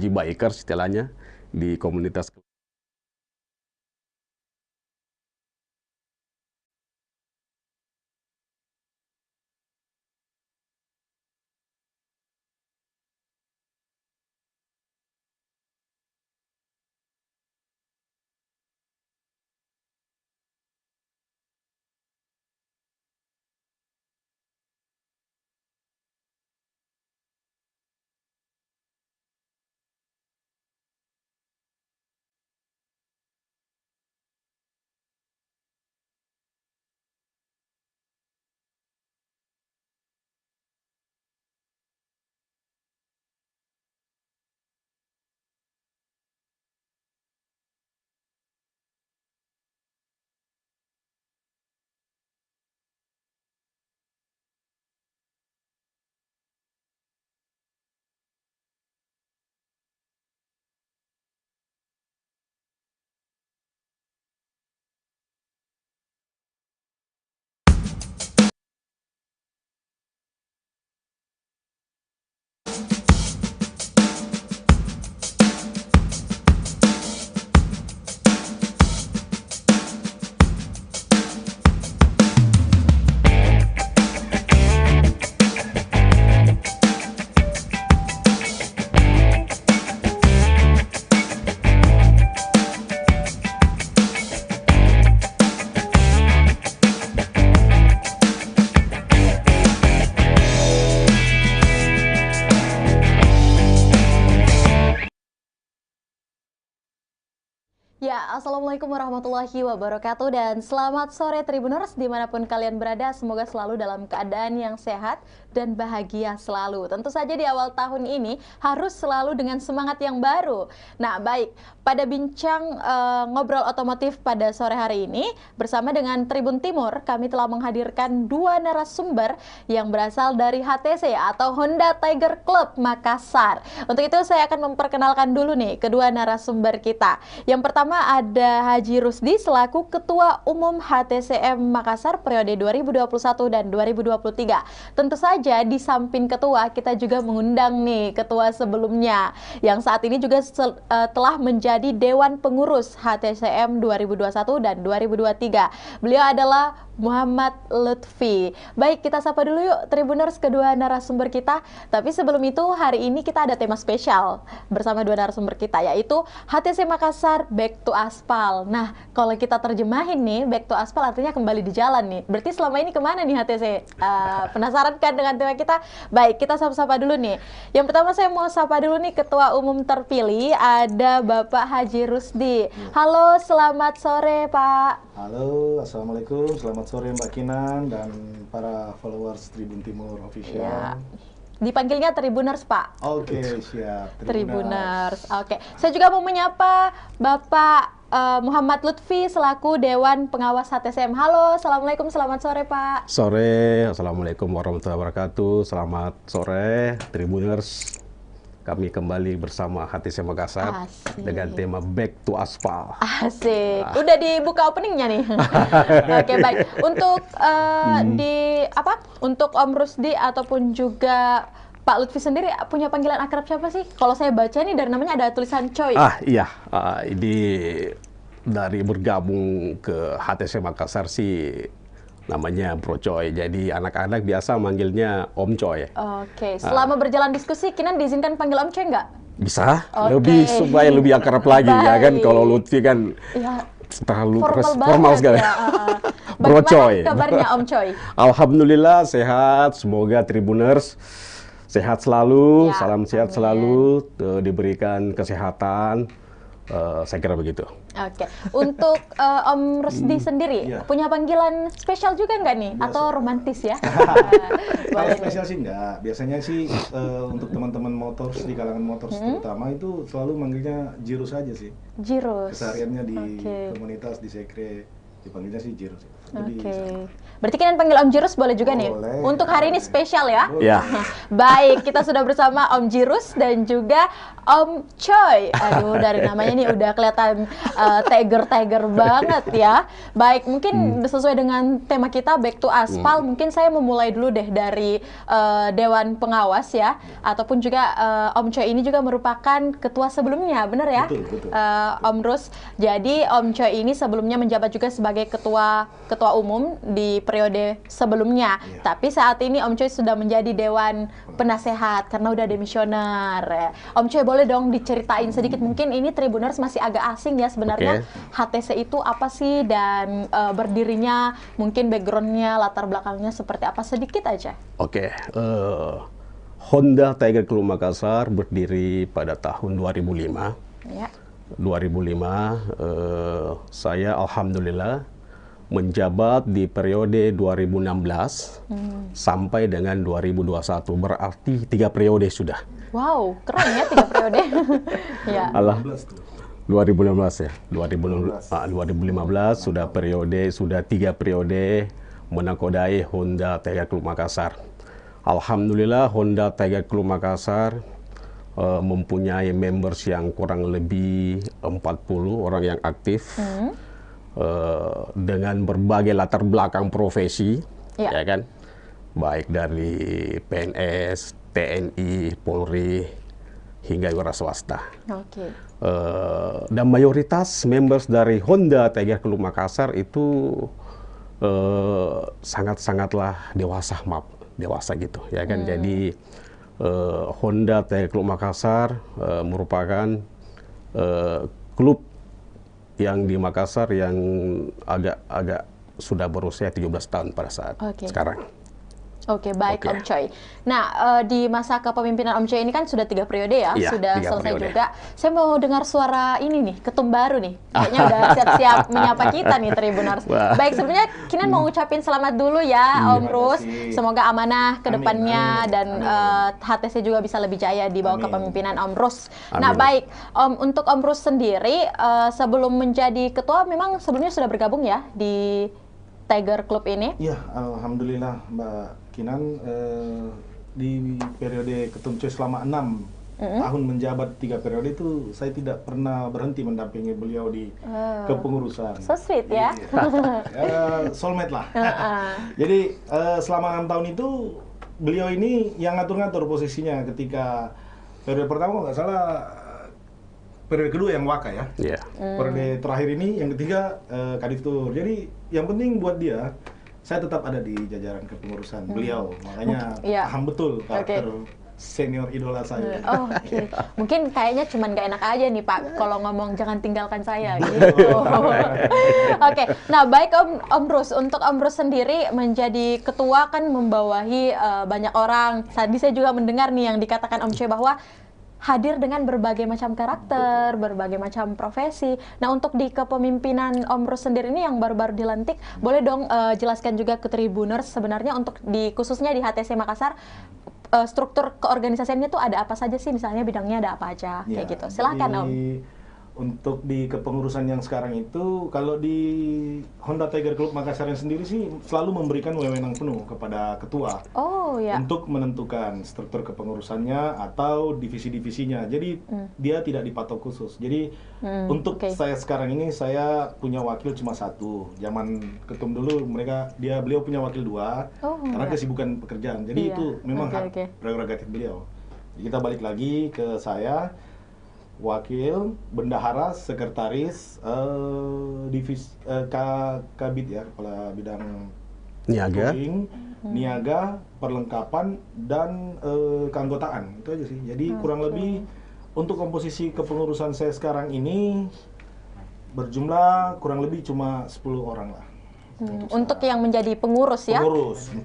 bikers istilahnya di komunitas. Ya, Assalamualaikum warahmatullahi wabarakatuh dan selamat sore Tribuners dimanapun kalian berada. Semoga selalu dalam keadaan yang sehat dan bahagia selalu. Tentu saja di awal tahun ini harus selalu dengan semangat yang baru. Nah, baik, pada bincang ngobrol otomotif pada sore hari ini bersama dengan Tribun Timur, kami telah menghadirkan dua narasumber yang berasal dari HTC atau Honda Tiger Club Makassar. Untuk itu saya akan memperkenalkan dulu nih kedua narasumber kita. Yang pertama ada Haji Rusdi selaku Ketua Umum HTCM Makassar periode 2021 dan 2023. Tentu saja di samping ketua kita juga mengundang nih ketua sebelumnya yang saat ini juga telah menjadi Dewan Pengurus HTCM 2021 dan 2023. Beliau adalah Muhammad Lutfi. Baik, kita sapa dulu yuk Tribuners kedua narasumber kita. Tapi sebelum itu hari ini kita ada tema spesial bersama dua narasumber kita, yaitu HTC Makassar Back to Aspal. Nah, kalau kita terjemahin nih, Back to Aspal artinya kembali di jalan nih. Berarti selama ini kemana nih HTC? Penasaran kan dengan tema kita? Baik, kita sapa-sapa dulu nih. Yang pertama saya mau sapa dulu nih Ketua Umum terpilih, ada Bapak Haji Rusdi. Halo, selamat sore Pak. Halo, Assalamualaikum, selamat sore Mbak Kinan dan para followers Tribun Timur Official. Ya. Dipanggilnya Tribuners, Pak. Oke, siap. Tribuners. Oke. Saya juga mau menyapa Bapak Muhammad Lutfi selaku Dewan Pengawas HTCM. Halo, Assalamualaikum, selamat sore Pak. Sore, Assalamualaikum warahmatullahi wabarakatuh. Selamat sore, Tribuners. Kami kembali bersama HTC Makassar dengan tema Back to Aspal. Asik. Udah dibuka openingnya nih. Oke, baik. Untuk Untuk Om Rusdi ataupun juga Pak Lutfi sendiri punya panggilan akrab siapa sih? Kalau saya baca nih dari namanya ada tulisan Coy. Iya, ini dari bergabung ke HTC Makassar sih namanya Bro Coy. Jadi anak-anak biasa manggilnya Om Coy. Oke, selama berjalan diskusi, Kinan diizinkan panggil Om Coy nggak? Bisa, supaya lebih akrab lagi ya kan. Kalau Lutfi kan ya, terlalu formal sekali. Ya. Bro Coy. Kabarnya Om Coy? Alhamdulillah sehat, semoga Tribuners sehat selalu, salam sehat selalu, diberikan kesehatan. Saya kira begitu. Oke, untuk Om Rusdi sendiri punya panggilan spesial juga nggak nih? Biasa. Atau romantis ya? Kalau spesial sih nggak. Biasanya sih untuk teman-teman motor di kalangan motor terutama itu selalu manggilnya Jirus aja sih. Jirus. Kesehariannya di komunitas di sekre Dipanggilnya sih Jirus. Oke. Berarti kalian panggil Om Jirus boleh juga nih. Boleh. Untuk hari ini spesial ya. Ya. Baik, kita sudah bersama Om Jirus dan juga Om Choi. Aduh, dari namanya nih udah kelihatan tiger banget ya. Baik, mungkin sesuai dengan tema kita Back to Aspal, mungkin saya memulai dulu deh dari Dewan Pengawas ya. Ataupun juga Om Choi ini juga merupakan ketua sebelumnya, benar ya? Betul. Om Rus. Jadi Om Choi ini sebelumnya menjabat juga sebagai ketua umum di periode sebelumnya. Iya. Tapi saat ini Om Choi sudah menjadi Dewan Penasehat karena udah demisioner. Om Choi boleh dong diceritain sedikit, mungkin ini Tribuners masih agak asing ya sebenarnya. HTC itu apa sih dan berdirinya, mungkin backgroundnya, latar belakangnya seperti apa, sedikit aja. Oke. Honda Tiger Club Makassar berdiri pada tahun 2005. Ya. 2005 saya alhamdulillah menjabat di periode 2016 sampai dengan 2021, berarti 3 periode sudah. Wow, keren ya 3 periode. Ya. Allah, 2016 tuh. 2016 ya, 2015 sudah 3 periode menakodai Honda Tiger Club Makassar. Alhamdulillah Honda Tiger Club Makassar mempunyai members yang kurang lebih 40 orang yang aktif. Dengan berbagai latar belakang profesi, ya kan, baik dari PNS, TNI, Polri, hingga wira swasta. Dan mayoritas members dari Honda Tiger Club Makassar itu sangat-sangatlah dewasa gitu, ya kan. Jadi Honda Tiger Club Makassar merupakan klub yang di Makassar yang agak sudah berusia 17 tahun pada saat sekarang. Oke, baik Om Choi. Nah, di masa kepemimpinan Om Choi ini kan sudah 3 periode ya, sudah selesai juga. Saya mau dengar suara ini nih, ketum baru nih. Kayaknya udah siap-siap menyapa kita nih Tribuners. Baik, sebelumnya Kinan mau ngucapin selamat dulu ya Om Rus. Semoga amanah ke depannya dan HTC juga bisa lebih jaya di bawah kepemimpinan Om Rus. Nah, baik, untuk Om Rus sendiri sebelum menjadi ketua memang sebelumnya sudah bergabung ya di Tiger Club ini? Iya, alhamdulillah Mbak Kinan, di periode Ketum Choi selama 6 tahun menjabat 3 periode itu saya tidak pernah berhenti mendampingi beliau di kepengurusan. So sweet ya. Soulmate lah. Jadi selama 6 tahun itu beliau ini yang ngatur-ngatur posisinya ketika periode pertama kalau nggak salah, periode kedua yang Waka ya. Periode terakhir ini yang ketiga Kadiftur. Jadi yang penting buat dia, saya tetap ada di jajaran kepengurusan beliau. Makanya paham betul karakter senior idola saya. Mungkin kayaknya cuman gak enak aja nih Pak kalau ngomong jangan tinggalkan saya gitu. Nah baik Om Rus, untuk Om Rus sendiri menjadi ketua kan membawahi banyak orang. Tadi saya juga mendengar nih yang dikatakan Om Choi bahwa hadir dengan berbagai macam karakter, berbagai macam profesi. Nah, untuk di kepemimpinan Om Rus sendiri ini yang baru-baru dilantik, boleh dong jelaskan juga ke Tribuners sebenarnya untuk khususnya di HTC Makassar, struktur keorganisasiannya tuh ada apa saja sih? Misalnya bidangnya ada apa aja, kayak gitu. Silakan Om. Untuk di kepengurusan yang sekarang itu, kalau di Honda Tiger Club Makassar sendiri sih selalu memberikan wewenang penuh kepada ketua untuk menentukan struktur kepengurusannya atau divisi-divisinya. Jadi dia tidak dipatok khusus. Jadi untuk saya sekarang ini saya punya wakil cuma 1. Zaman ketum dulu beliau punya wakil 2 karena kesibukan pekerjaan. Jadi itu memang hak prerogatif beliau. Jadi kita balik lagi ke saya. Wakil, bendahara, sekretaris, divisi kabid ya, kepala bidang niaga, niaga, perlengkapan dan keanggotaan. Itu aja sih. Jadi kurang lebih untuk komposisi kepengurusan saya sekarang ini berjumlah kurang lebih cuma 10 orang lah. Untuk yang menjadi pengurus ya.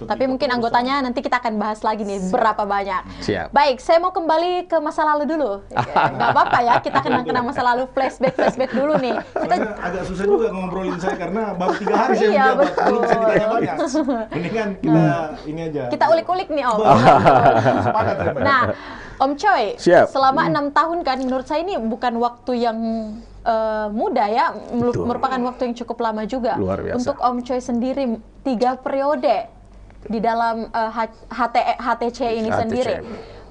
Tapi mungkin anggotanya nanti kita akan bahas lagi nih berapa banyak. Siap. Baik, saya mau kembali ke masa lalu dulu. Nggak apa-apa ya, kita kenang-kenang masa lalu, flashback dulu nih. Kita agak susah juga ngobrolin saya karena baru 3 hari saya menjabat, belum bisa ditanya banyak. Mendingan kita ini aja. Kita ulik-ulik nih Om. Sepakat, Nah, Om Choi, Siap. selama 6 tahun kan, menurut saya ini bukan waktu yang muda ya, merupakan waktu yang cukup lama juga. Luar biasa. Untuk Om Choi sendiri, 3 periode di dalam HTC ini sendiri.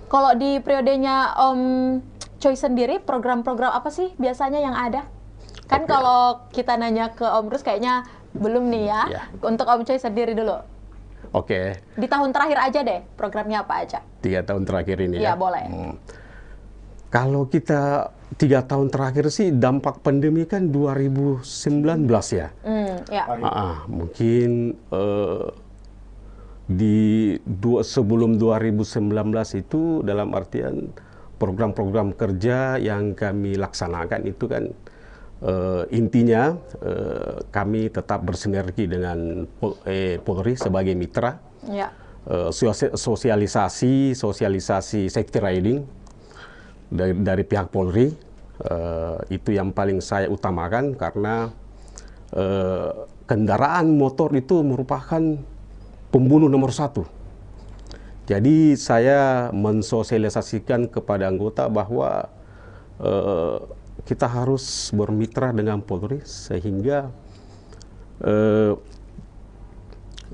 Kalau di periodenya Om Choi sendiri, program-program apa sih biasanya yang ada? Kan kalau kita nanya ke Om Rus kayaknya belum nih ya. Untuk Om Choi sendiri dulu. Oke. Di tahun terakhir aja deh, programnya apa aja? 3 tahun terakhir ini ya? Iya, boleh. Kalau kita 3 tahun terakhir sih, dampak pandemi kan 2019 ya? Ya. Mungkin sebelum 2019 itu, dalam artian program-program kerja yang kami laksanakan itu kan intinya kami tetap bersinergi dengan Polri sebagai mitra. Ya. Sosialisasi safety riding dari pihak Polri, itu yang paling saya utamakan, karena kendaraan motor itu merupakan pembunuh nomor 1. Jadi saya mensosialisasikan kepada anggota bahwa kita harus bermitra dengan Polri sehingga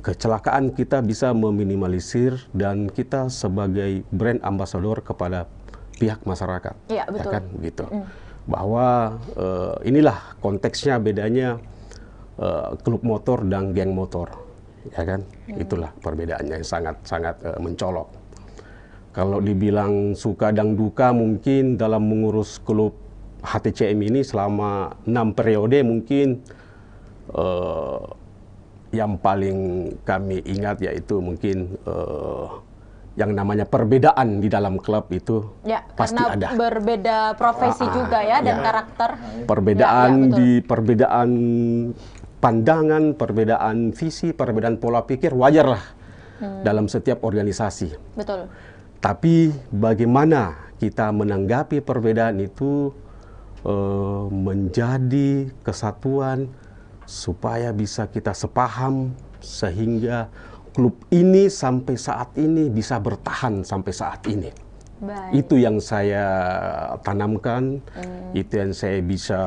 kecelakaan kita bisa meminimalisir, dan kita sebagai brand ambassador kepada pihak masyarakat. Iya, betul. Ya kan, gitu. Bahwa inilah konteksnya bedanya klub motor dan geng motor, ya kan? Itulah perbedaannya yang sangat mencolok. Kalau dibilang suka dan duka, mungkin dalam mengurus klub HTCM ini selama 6 periode, mungkin yang paling kami ingat yaitu mungkin yang namanya perbedaan di dalam klub itu ya, pasti karena ada. Berbeda profesi juga ya, dan karakter. Perbedaan perbedaan pandangan, perbedaan visi, perbedaan pola pikir, wajarlah dalam setiap organisasi. Betul. Tapi bagaimana kita menanggapi perbedaan itu menjadi kesatuan supaya bisa kita sepaham, sehingga klub ini sampai saat ini bisa bertahan sampai saat ini. Baik. Itu yang saya tanamkan, itu yang saya bisa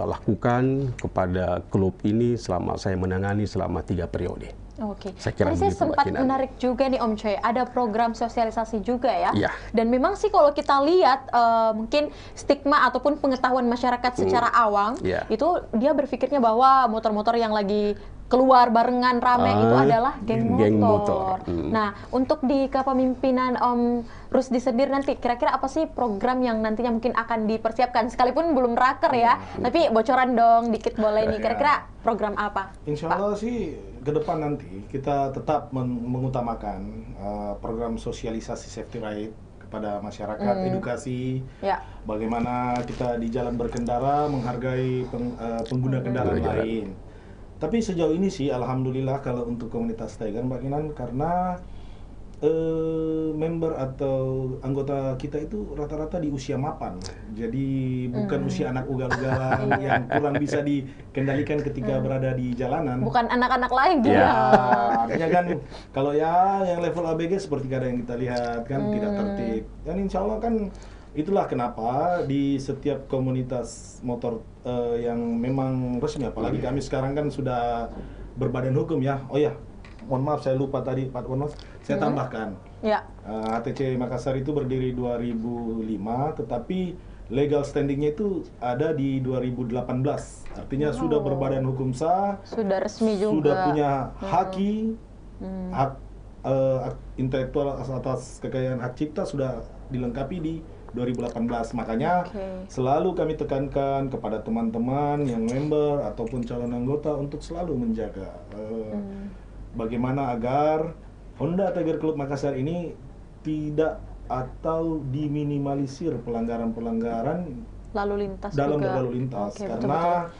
lakukan kepada klub ini selama saya menangani selama 3 periode. Oke. Tadi saya sempat menarik juga nih Om Choi, ada program sosialisasi juga ya. Iya. Dan memang sih kalau kita lihat mungkin stigma ataupun pengetahuan masyarakat secara awam, itu dia berpikirnya bahwa motor-motor yang lagi keluar barengan rame itu adalah geng motor. Nah, untuk di kepemimpinan Om Rusdi sendiri nanti kira-kira apa sih program yang nantinya mungkin akan dipersiapkan, sekalipun belum raker ya, tapi bocoran dong dikit boleh nih, kira-kira program apa? Insya Allah sih ke depan nanti kita tetap mengutamakan program sosialisasi safety ride kepada masyarakat, edukasi, bagaimana kita di jalan berkendara menghargai pengguna kendaraan lain. Tapi sejauh ini sih alhamdulillah kalau untuk komunitas Tiger Mbak Kinan, karena member atau anggota kita itu rata-rata di usia mapan, jadi bukan usia anak ugal-ugalan yang kurang bisa dikendalikan ketika berada di jalanan. Bukan anak-anak lain gitu. Ya, artinya kan kalau ya yang level ABG seperti kadang yang kita lihat kan tidak tertib. Dan insya Allah kan itulah kenapa di setiap komunitas motor yang memang resmi, apalagi kami sekarang kan sudah berbadan hukum ya. Oh ya, mohon maaf saya lupa tadi Pak Wonos, saya tambahkan. Ya. HTC Makassar itu berdiri 2005, tetapi legal standingnya itu ada di 2018. Artinya sudah berbadan hukum sah, sudah resmi juga, sudah punya haki, hak intelektual atas kekayaan hak cipta sudah dilengkapi di 2018. Makanya selalu kami tekankan kepada teman-teman yang member ataupun calon anggota untuk selalu menjaga bagaimana agar Honda Tiger Club Makassar ini tidak atau diminimalisir pelanggaran-pelanggaran lalu lintas dalam juga. berlalu lintas, karena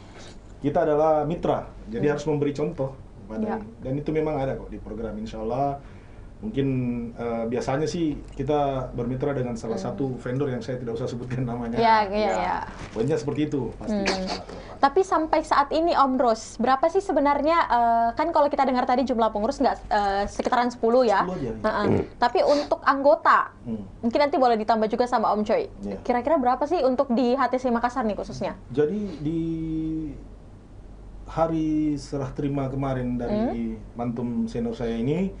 kita adalah mitra, jadi harus memberi contoh kepada dan itu memang ada kok di program. Insya Allah Mungkin biasanya sih kita bermitra dengan salah satu vendor yang saya tidak usah sebutkan namanya. Ya. Pokoknya seperti itu pasti. Tapi sampai saat ini Om Ros, berapa sih sebenarnya, kan kalau kita dengar tadi jumlah pengurus nggak sekitaran 10 ya? 10 aja. Tapi untuk anggota, mungkin nanti boleh ditambah juga sama Om Choi. Kira-kira berapa sih untuk di HTC Makassar nih khususnya? Jadi di hari serah terima kemarin dari mantum senior saya ini,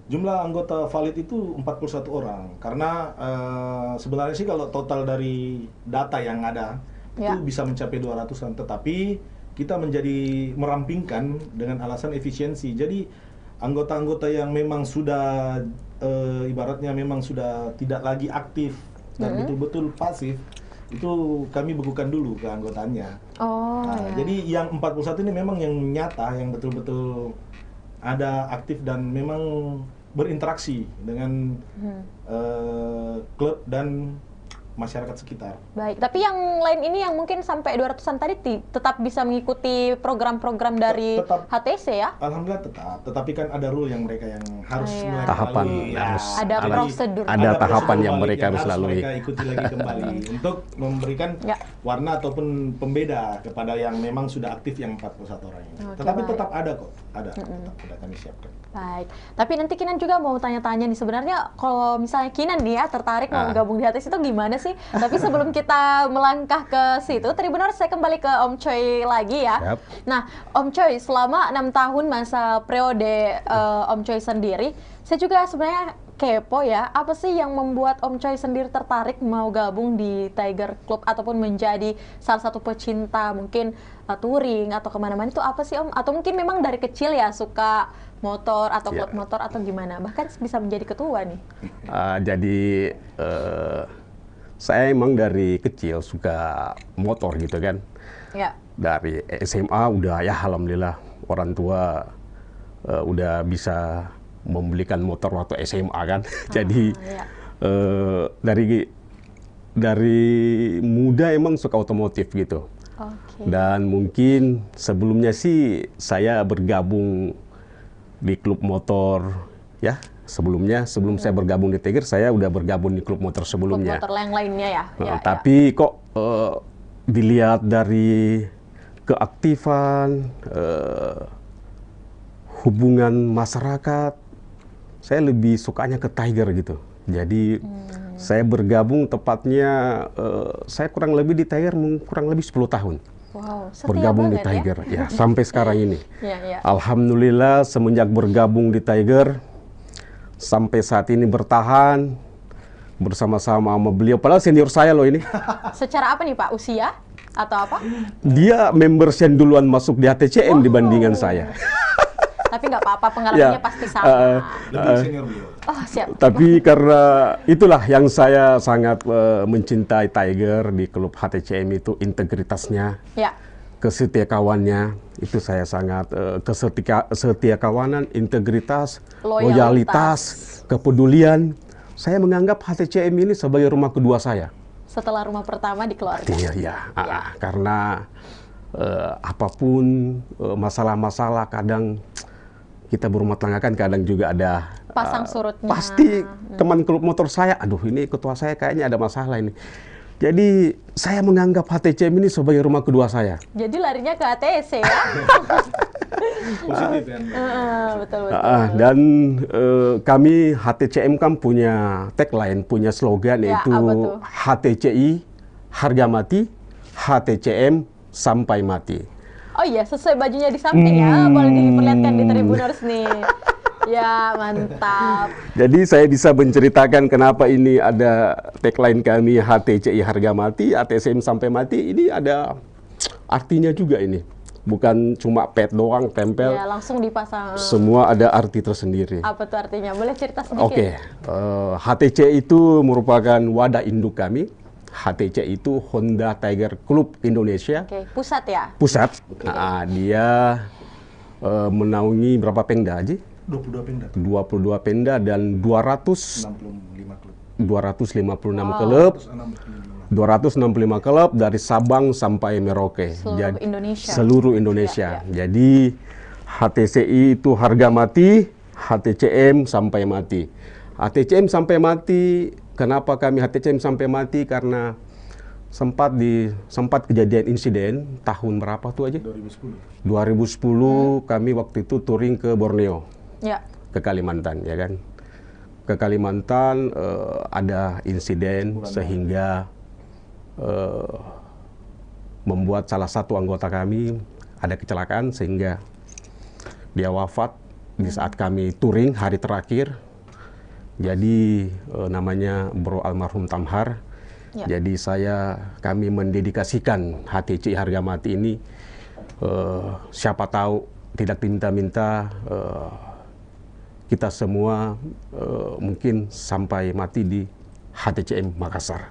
jumlah anggota valid itu 41 orang. Karena sebenarnya sih kalau total dari data yang ada itu bisa mencapai 200-an, tetapi kita menjadi merampingkan dengan alasan efisiensi. Jadi anggota-anggota yang memang sudah ibaratnya memang sudah tidak lagi aktif dan betul-betul pasif, itu kami bekukan dulu keanggotaannya. Jadi yang 41 ini memang yang nyata, yang betul-betul ada aktif dan memang berinteraksi dengan klub dan masyarakat sekitar. Baik, tapi yang lain ini yang mungkin sampai 200-an tadi tetap bisa mengikuti program-program dari HTC ya? Alhamdulillah tetap, tetapi kan ada rule yang mereka yang harus tahapan, ada prosedur. Ada tahapan yang mereka harus lalui. Mereka ikuti lagi kembali untuk memberikan warna ataupun pembeda kepada yang memang sudah aktif yang 41 orang ini. Tetapi tetap ada kok, tetap sudah kami siapkan. Baik, tapi nanti Kinan juga mau tanya-tanya nih, sebenarnya kalau misalnya Kinan nih ya tertarik mau gabung di HTC itu gimana sih? Tapi sebelum kita melangkah ke situ, Tribuners, saya kembali ke Om Choi lagi ya. Nah, Om Choi, selama 6 tahun masa periode Om Choi sendiri, saya juga sebenarnya kepo ya, apa sih yang membuat Om Choi sendiri tertarik mau gabung di Tiger Club ataupun menjadi salah satu pecinta mungkin touring atau kemana-mana, itu apa sih Om? Atau mungkin memang dari kecil ya suka motor atau klub motor atau gimana? Bahkan bisa menjadi ketua nih. Jadi saya emang dari kecil suka motor gitu kan. Dari SMA udah ya alhamdulillah orang tua udah bisa membelikan motor waktu SMA kan. Jadi dari muda emang suka otomotif gitu. Dan mungkin sebelumnya sih saya bergabung di klub motor ya. Sebelum saya bergabung di Tiger, saya udah bergabung di klub motor sebelumnya. Klub motor yang lainnya ya. Tapi kok dilihat dari keaktifan, hubungan masyarakat, saya lebih sukanya ke Tiger gitu. Jadi saya bergabung tepatnya, saya kurang lebih di Tiger kurang lebih 10 tahun. Bergabung di Tiger ya sampai sekarang ini. Alhamdulillah semenjak bergabung di Tiger sampai saat ini bertahan bersama-sama sama beliau. Padahal senior saya loh ini. Secara apa nih Pak? Usia atau apa? Dia members yang duluan masuk di HTCM dibandingkan saya. Tapi nggak apa-apa, pengalamannya pasti sama. Lebih senior beliau. Siap. Tapi karena itulah yang saya sangat mencintai Tiger di klub HTCM itu integritasnya. Kesetiakawannya itu saya sangat kesetiakawanan, integritas, loyalitas, kepedulian. Saya menganggap HTCM ini sebagai rumah kedua saya. Setelah rumah pertama di keluarga. Karena apapun masalah-masalah kadang kita berumah tangga kan kadang juga ada pasang surutnya. Pasti teman klub motor saya, aduh ini ketua saya kayaknya ada masalah ini. Jadi saya menganggap HTCM ini sebagai rumah kedua saya. Jadi larinya ke HTC ya? Positif kan? Betul. Dan kami HTCM kan punya tagline, punya slogan yaitu HTCI harga mati, HTCM sampai mati. Oh iya, sesuai bajunya di samping ya, boleh diperlihatkan di Tribuners nih. Ya, mantap. Jadi saya bisa menceritakan kenapa ini ada tagline kami HTCI harga mati, HTCM sampai mati. Ini ada artinya juga ini. Bukan cuma pet doang, tempel. Ya, langsung dipasang. Semua ada arti tersendiri. Apa tuh artinya? Boleh cerita sedikit? HTC itu merupakan wadah induk kami. HTC itu Honda Tiger Club Indonesia. Pusat ya? Pusat. Dia menaungi berapa pengda aja? 22 pengda. 22 pengda dan 265 klub. 256 klub. 265 klub dari Sabang sampai Merauke. Seluruh Indonesia. Seluruh Indonesia. Jadi HTCI itu harga mati, HTCM sampai mati. HTCM sampai mati, kenapa kami HTCM sampai mati? Karena sempat kejadian insiden tahun berapa tuh aja? 2010. 2010 kami waktu itu touring ke Borneo, Ya. ke Kalimantan, ya kan? Ke Kalimantan ada insiden sehingga membuat salah satu anggota kami ada kecelakaan sehingga dia wafat di saat kami touring hari terakhir. Jadi namanya Bro almarhum Tamhar. Ya. Jadi kami mendedikasikan HTC harga mati ini, siapa tahu tidak minta-minta kita semua mungkin sampai mati di HTCM Makassar.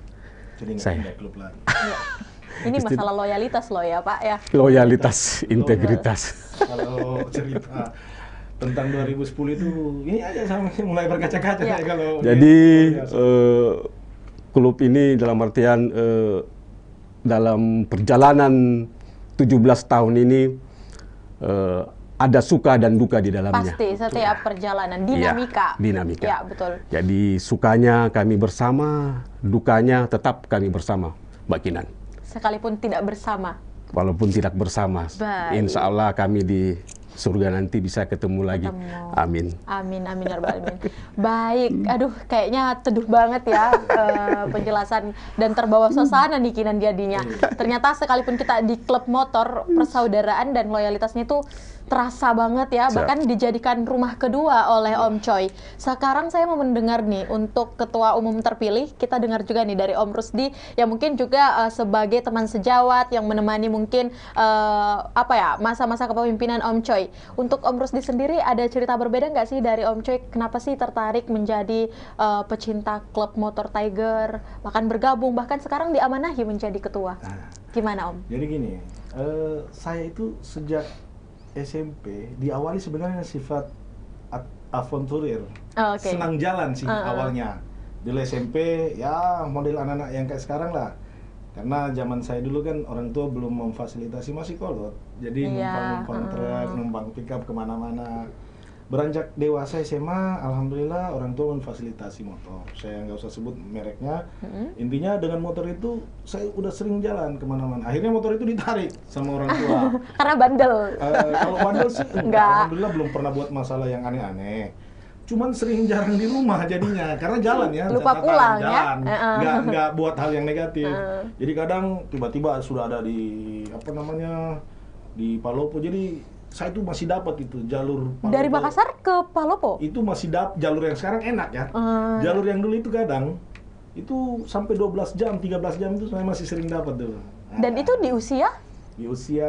Jadi nggak pindah klub lagi. Ya. Ini masalah loyalitas loh ya Pak ya. Loyalitas, integritas. Kalau cerita tentang 2010 itu ini aja sama mulai berkaca-kaca ya. Kalau jadi klub ini dalam artian dalam perjalanan 17 tahun ini ada suka dan duka di dalamnya. Pasti setiap perjalanan dinamika. Ya, dinamika. Ya, betul. Jadi sukanya kami bersama, dukanya tetap kami bersama, Mbak Kinan. Sekalipun tidak bersama. Walaupun tidak bersama, insya Allah kami di surga nanti bisa ketemu lagi. Amin. Amin, amin ya rabbal alamin. Baik, aduh kayaknya teduh banget ya penjelasan dan terbawa suasana nih Kinan jadinya. Ternyata sekalipun kita di klub motor, persaudaraan dan loyalitasnya itu terasa banget ya, bahkan dijadikan rumah kedua oleh Om Choi. Sekarang saya mau mendengar nih untuk ketua umum terpilih, kita dengar juga nih dari Om Rusdi yang mungkin juga sebagai teman sejawat yang menemani mungkin masa-masa kepemimpinan Om Choi. Untuk Om Rusdi sendiri ada cerita berbeda nggak sih dari Om Choi? Kenapa sih tertarik menjadi pecinta klub motor Tiger, bahkan bergabung, bahkan sekarang diamanahi menjadi ketua? Gimana Om? Jadi gini, saya itu sejak SMP diawali sebenarnya sifat aventurir, senang jalan sih awalnya. Dulu SMP ya model anak-anak yang kayak sekarang lah. Karena zaman saya dulu kan orang tua belum memfasilitasi, masih kolot. Jadi numpang truk, numpang pickup kemana-mana. Beranjak dewasa SMA, alhamdulillah orang tua memfasilitasi motor. Saya nggak usah sebut mereknya. Intinya dengan motor itu saya udah sering jalan kemana-mana. Akhirnya motor itu ditarik sama orang tua. Karena bandel. Kalau bandel sih enggak. Alhamdulillah belum pernah buat masalah yang aneh-aneh. Cuman sering jarang di rumah jadinya, karena jalan ya. Lupa pulang jalan. Ya. Nggak buat hal yang negatif. Jadi kadang tiba-tiba sudah ada di di Palopo. Jadi saya itu masih dapat itu jalur Palopo. Dari Makassar ke Palopo? Itu masih jalur yang sekarang enak ya. Jalur yang dulu itu kadang itu sampai 12 jam, 13 jam itu saya masih sering dapat dulu. Dan itu di usia? Di usia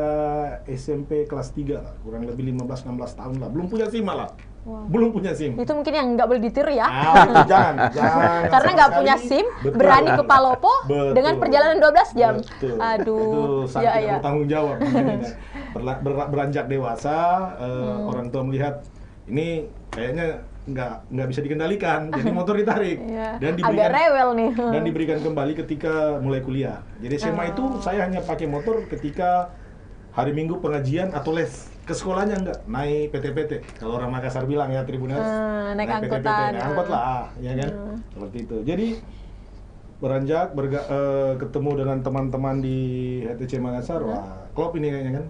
SMP kelas 3 lah, kurang lebih 15-16 tahun lah. Belum punya SIM malah. Wow. Belum punya SIM. Itu mungkin yang nggak boleh ditiru ya. Jangan. Karena nggak punya SIM, berani ke Palopo dengan perjalanan 12 jam. Betul. Aduh. Itu sangat bertanggung jawab. Beranjak dewasa, orang tua melihat ini kayaknya nggak bisa dikendalikan, jadi motor ditarik. Dan agak rewel nih. Dan diberikan kembali ketika mulai kuliah. Jadi SMA itu saya hanya pakai motor ketika hari Minggu pengajian atau les. Ke sekolahnya enggak, naik PT-PT. Kalau orang Makassar bilang ya, Tribuners, naik PT-PT, naik angkot lah, ya kan? Seperti itu. Jadi beranjak ketemu dengan teman-teman di HTC Makassar, wah, klub ini kayaknya kan,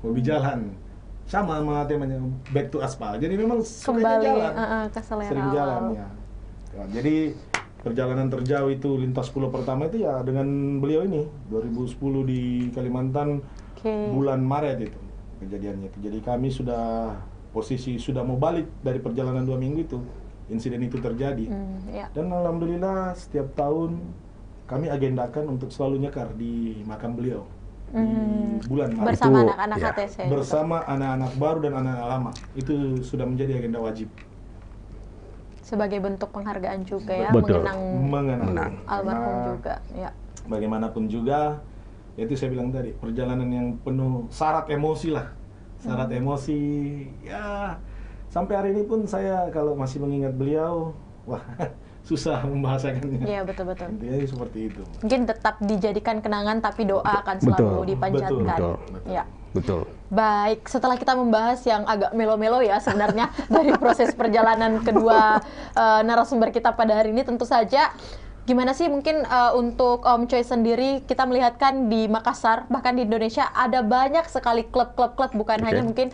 hobi jalan. Sama temanya, back to aspal. Jadi memang kembali jalan, ke selera sering jalan ya. Jadi perjalanan terjauh itu lintas pulau pertama itu ya dengan beliau ini 2010 di Kalimantan, bulan Maret itu kejadiannya. Jadi kami sudah mau balik dari perjalanan 2 minggu itu, insiden itu terjadi. Dan alhamdulillah setiap tahun kami agendakan untuk selalu nyekar di makam beliau di bulan Maret. Bersama anak-anak HTC. Bersama anak-anak baru dan anak-anak lama. Itu sudah menjadi agenda wajib. Sebagai bentuk penghargaan juga ya, mengenang almarhum juga. Ya. Bagaimanapun juga, itu saya bilang tadi, perjalanan yang penuh syarat emosi lah. Syarat emosi, ya sampai hari ini pun saya kalau masih mengingat beliau, wah susah membahasakannya. Iya, betul-betul. Intinya seperti itu. Mungkin tetap dijadikan kenangan, tapi doa akan selalu dipanjatkan. Betul. Ya. betul. Baik, setelah kita membahas yang agak melo-melo ya sebenarnya dari proses perjalanan kedua narasumber kita pada hari ini, tentu saja gimana sih mungkin untuk Om Choi sendiri, kita melihatkan di Makassar, bahkan di Indonesia ada banyak sekali klub-klub, bukan hanya mungkin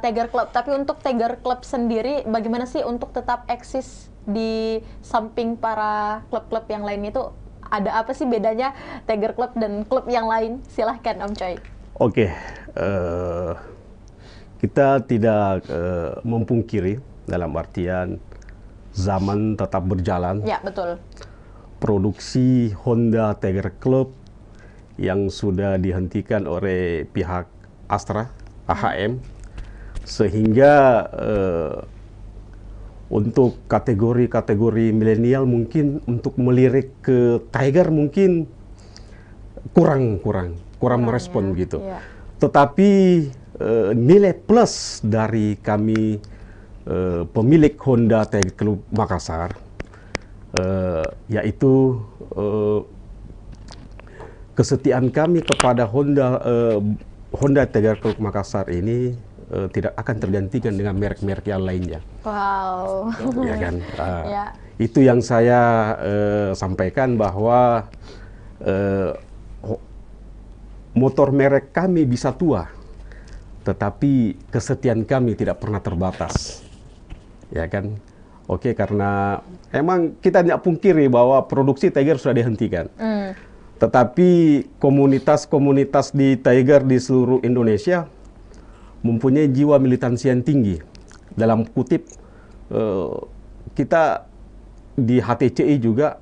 Tiger Club, tapi untuk Tiger Club sendiri bagaimana sih untuk tetap eksis di samping para klub-klub yang lain itu? Ada apa sih bedanya Tiger Club dan klub yang lain? Silahkan Om Choi. Oke, kita tidak memungkiri dalam artian zaman tetap berjalan. Ya, betul. Produksi Honda Tiger Club yang sudah dihentikan oleh pihak Astra, AHM, sehingga untuk kategori-kategori milenial mungkin untuk melirik ke Tiger mungkin kurang merespon gitu. Iya. Tetapi nilai plus dari kami pemilik Honda Tiger Club Makassar yaitu kesetiaan kami kepada Honda Tiger Club Makassar ini tidak akan tergantikan dengan merek-merek yang lainnya. Wow. Ya kan? Ya. Itu yang saya sampaikan bahwa motor merek kami bisa tua, tetapi kesetiaan kami tidak pernah terbatas, ya kan? Oke, karena emang kita tidak pungkiri bahwa produksi Tiger sudah dihentikan, tetapi komunitas-komunitas di Tiger di seluruh Indonesia mempunyai jiwa militansi yang tinggi. Dalam kutip, kita di HTCI juga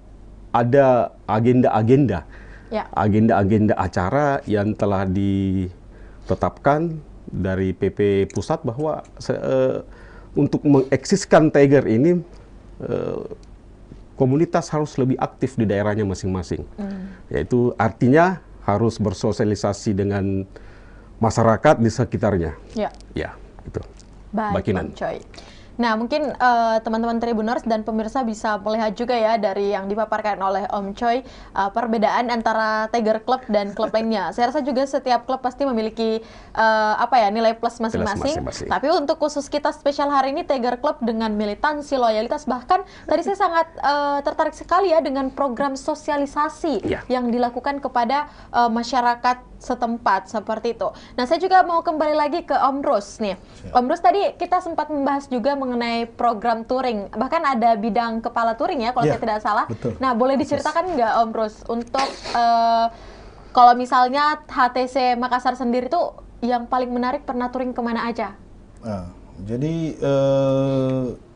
ada agenda-agenda. Ya. Agenda-agenda acara yang telah ditetapkan dari PP Pusat bahwa untuk mengeksiskan Tiger ini komunitas harus lebih aktif di daerahnya masing-masing. Yaitu artinya harus bersosialisasi dengan masyarakat di sekitarnya. Ya. Ya, itu. Baik, Om Choi. Nah, mungkin teman-teman Tribuners dan pemirsa bisa melihat juga ya dari yang dipaparkan oleh Om Choi, perbedaan antara Tiger Club dan klub lainnya. Saya rasa juga setiap klub pasti memiliki nilai plus masing-masing. Tapi untuk khusus kita spesial hari ini Tiger Club dengan militansi, loyalitas, bahkan tadi saya sangat tertarik sekali ya dengan program sosialisasi yang dilakukan kepada masyarakat setempat seperti itu. Nah, saya juga mau kembali lagi ke Om Rus nih. Om Rus, tadi kita sempat membahas juga mengenai program touring. Bahkan ada bidang kepala touring ya, kalau saya tidak salah. Betul. Nah, boleh diceritakan nggak Om Rus untuk kalau misalnya HTC Makassar sendiri tuh yang paling menarik pernah touring kemana aja? Jadi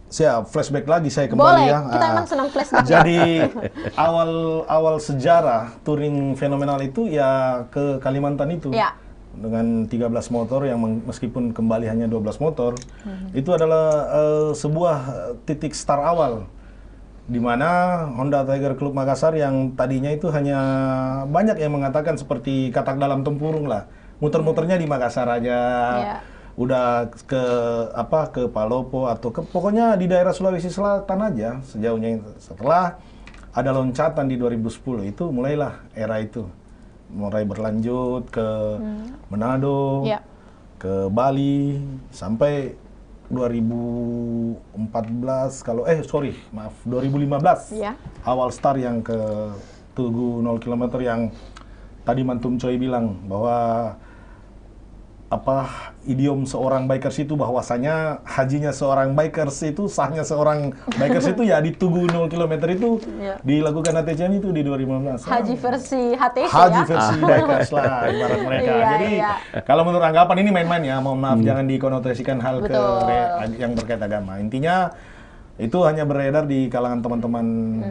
saya flashback lagi saya kembali. Boleh, ya. Kita emang senang flashback. Jadi awal sejarah touring fenomenal itu ya ke Kalimantan itu. Ya. Dengan 13 motor yang meskipun kembali hanya 12 motor, itu adalah sebuah titik start awal di mana Honda Tiger Club Makassar yang tadinya itu hanya banyak yang mengatakan seperti katak dalam tempurung lah. Muter-muternya di Makassar aja. Yeah. Udah ke Palopo atau pokoknya di daerah Sulawesi Selatan aja sejauhnya. Setelah ada loncatan di 2010 itu mulailah era itu mulai berlanjut ke Manado, ke Bali sampai 2014 2015 awal start yang ke Tugu 0 km yang tadi Mantum Choi bilang bahwa idiom seorang bikers itu bahwasanya hajinya seorang bikers itu, sahnya seorang bikers itu ya di Tugu 0 km itu dilakukan HTCN itu di 2015. Haji versi HTC Haji versi bikers lah ibarat mereka. Jadi kalau menurut anggapan ini main-main ya, mohon maaf jangan dikonotasikan hal yang terkait agama. Intinya itu hanya beredar di kalangan teman-teman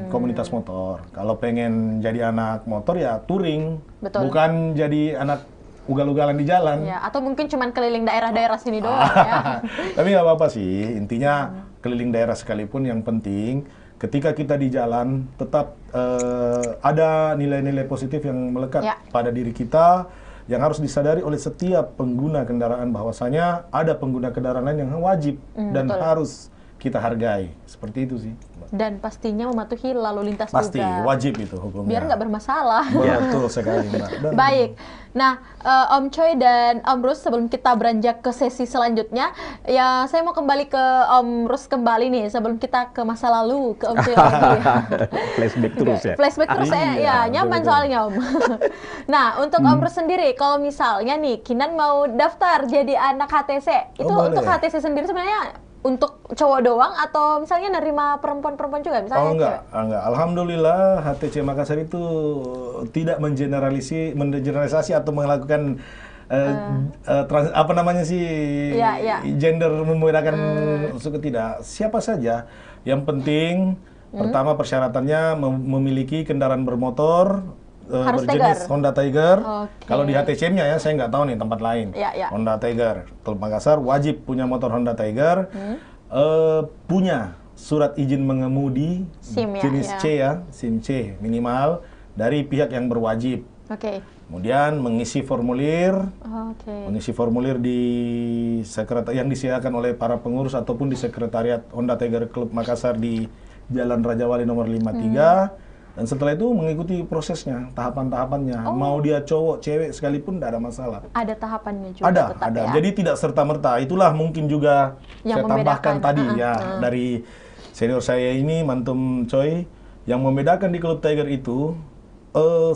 komunitas motor. Kalau pengen jadi anak motor ya touring, bukan jadi anak ugal-ugalan di jalan. Ya, atau mungkin cuman keliling daerah-daerah sini doang ya. Tapi nggak apa-apa sih, intinya keliling daerah sekalipun yang penting ketika kita di jalan tetap ada nilai-nilai positif yang melekat pada diri kita yang harus disadari oleh setiap pengguna kendaraan bahwasanya ada pengguna kendaraan lain yang wajib dan harus kita hargai. Seperti itu sih. Dan pastinya mematuhi lalu lintas pasti, juga. Wajib itu hukumnya. Biar nggak bermasalah. Betul sekali, Mbak. Baik. Nah, Om Choi dan Om Rus, sebelum kita beranjak ke sesi selanjutnya, ya saya mau kembali ke Om Rus kembali nih, sebelum kita ke masa lalu, ke Om Choi lagi. Flashback terus ya? Flashback terus, ya nyaman soalnya Om. Nah, untuk Om Rus sendiri, kalau misalnya nih, Kinan mau daftar jadi anak HTC, itu untuk HTC sendiri sebenarnya untuk cowok doang atau misalnya nerima perempuan-perempuan juga misalnya? Oh enggak. Alhamdulillah HTC Makassar itu tidak mengeneralisasi atau melakukan gender membedakan suku, tidak. Siapa saja. Yang penting pertama persyaratannya memiliki kendaraan bermotor berjenis Honda Tiger. Kalau di HTC-nya ya, saya nggak tahu nih tempat lain. Honda Tiger. Teluk Makassar wajib punya motor Honda Tiger, punya surat izin mengemudi jenis C ya, SIM C minimal dari pihak yang berwajib. Kemudian mengisi formulir, di yang disediakan oleh para pengurus ataupun di sekretariat Honda Tiger Club Makassar di Jalan Raja Wali nomor 53. Dan setelah itu mengikuti prosesnya, tahapan-tahapannya. Mau dia cowok, cewek sekalipun tidak ada masalah. Ada tahapannya juga. Ada. Ya? Jadi tidak serta-merta. Itulah mungkin juga yang saya tambahkan tadi dari senior saya ini, Mantum Choi, yang membedakan di Klub Tiger itu,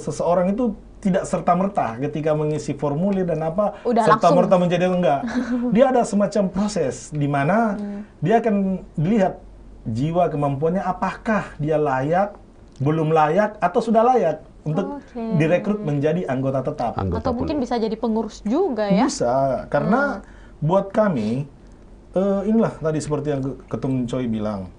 seseorang itu tidak serta-merta ketika mengisi formulir dan apa, serta-merta menjadi enggak. Dia ada semacam proses di mana dia akan dilihat jiwa kemampuannya, apakah dia layak, belum layak, atau sudah layak untuk direkrut menjadi anggota tetap. Atau mungkin bisa jadi pengurus juga ya? Bisa, karena buat kami, inilah tadi seperti yang Ketum Choi bilang,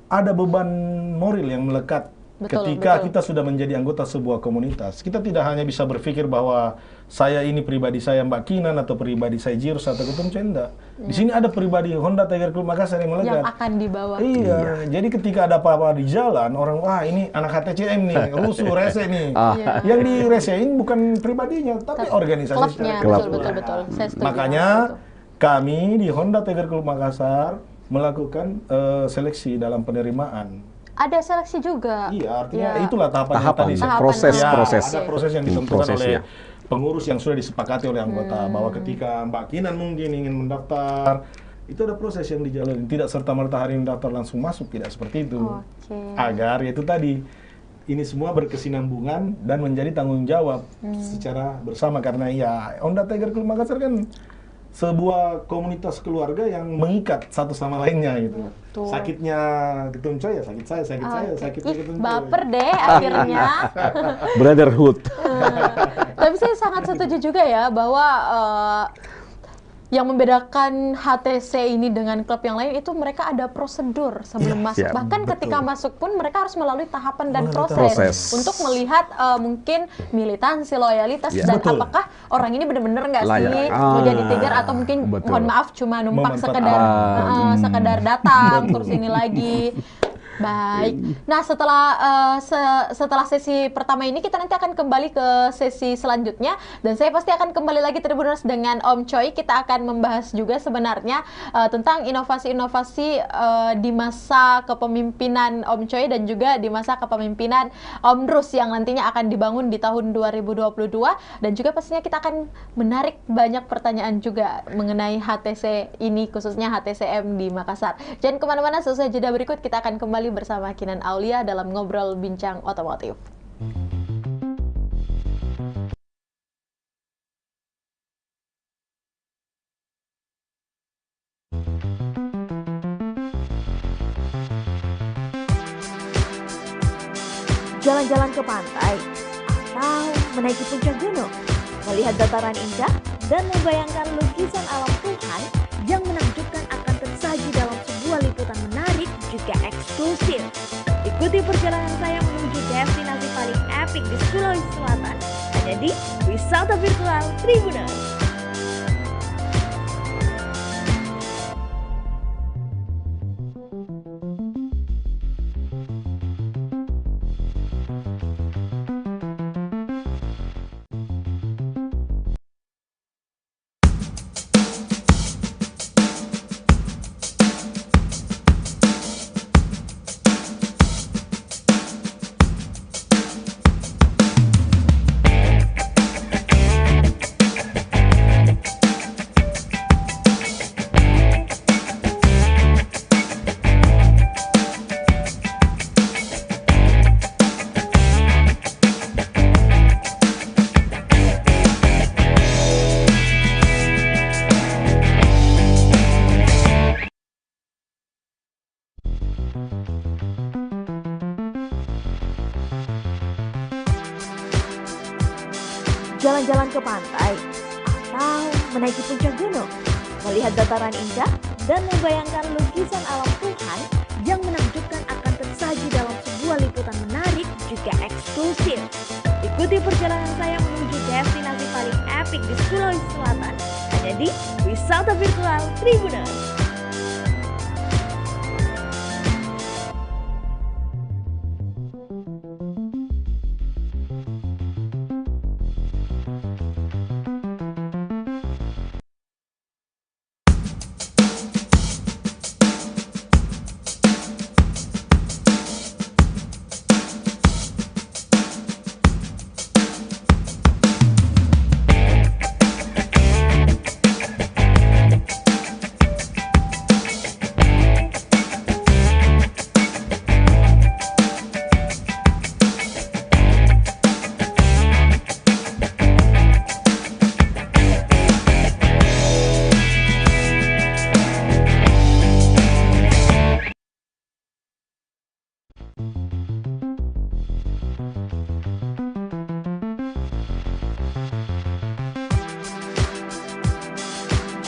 ada beban moral yang melekat ketika kita sudah menjadi anggota sebuah komunitas. Kita tidak hanya bisa berpikir bahwa saya ini pribadi saya Mbak Kinan atau pribadi saya Jirus atau Ketum Choi, enggak. Di sini ada pribadi Honda Tiger Club Makassar yang melekat. Yang akan dibawa. Iya, jadi ketika ada apa-apa di jalan, orang, wah ini anak HTCM nih, rusuh, rese nih. Yang diresein bukan pribadinya, tapi organisasi. Betul. Makanya kami di Honda Tiger Club Makassar melakukan seleksi dalam penerimaan. Ada seleksi juga. Iya, artinya itulah tahapan tadi. Proses. Ada proses yang ditentukan oleh pengurus yang sudah disepakati oleh anggota, bahwa ketika Mbak Kinan mungkin ingin mendaftar, itu ada proses yang dijalani. Tidak serta-merta hari mendaftar langsung masuk, tidak seperti itu. Agar itu tadi, ini semua berkesinambungan dan menjadi tanggung jawab secara bersama, karena ya Honda Tiger Club Makassar kan sebuah komunitas keluarga yang mengikat satu sama lainnya gitu. Sakitnya Ketum Choi ya sakit saya, sakitnya Ketum Choi. Baper deh akhirnya. Brotherhood. Tapi saya sangat setuju juga ya bahwa yang membedakan HTC ini dengan klub yang lain itu mereka ada prosedur sebelum masuk. Bahkan ketika masuk pun mereka harus melalui tahapan dan proses untuk melihat mungkin militansi, loyalitas, dan apakah orang ini benar-benar nggak sih mau jadi Tiger, atau mungkin mohon maaf cuma numpang sekedar datang terus ini lagi. Baik. Nah, setelah sesi pertama ini kita nanti akan kembali ke sesi selanjutnya, dan saya pasti akan kembali lagi Tribuners dengan Om Choi. Kita akan membahas juga sebenarnya tentang inovasi-inovasi di masa kepemimpinan Om Choi dan juga di masa kepemimpinan Om Rus yang nantinya akan dibangun di tahun 2022, dan juga pastinya kita akan menarik banyak pertanyaan juga mengenai HTC ini, khususnya HTCM di Makassar. Jangan kemana-mana, sesuai jeda berikut kita akan kembali bersama Kinan Aulia dalam Ngobrol Bincang Otomotif. Jalan-jalan ke pantai atau menaiki puncak gunung, melihat dataran indah dan membayangkan lukisan alam Tuhan yang menakjubkan akan tersaji dalam sebuah liputan menarik juga eksklusif. Ikuti perjalanan saya menuju destinasi paling epik di Sulawesi Selatan, hanya di Wisata Virtual Tribuners. jalan-jalan ke pantai, atau menaiki puncak gunung, melihat dataran indah, dan membayangkan lukisan alam Tuhan yang menakjubkan akan tersaji dalam sebuah liputan menarik juga eksklusif. Ikuti perjalanan saya menuju destinasi paling epik di Sulawesi Selatan, hanya di Wisata Virtual Tribuners.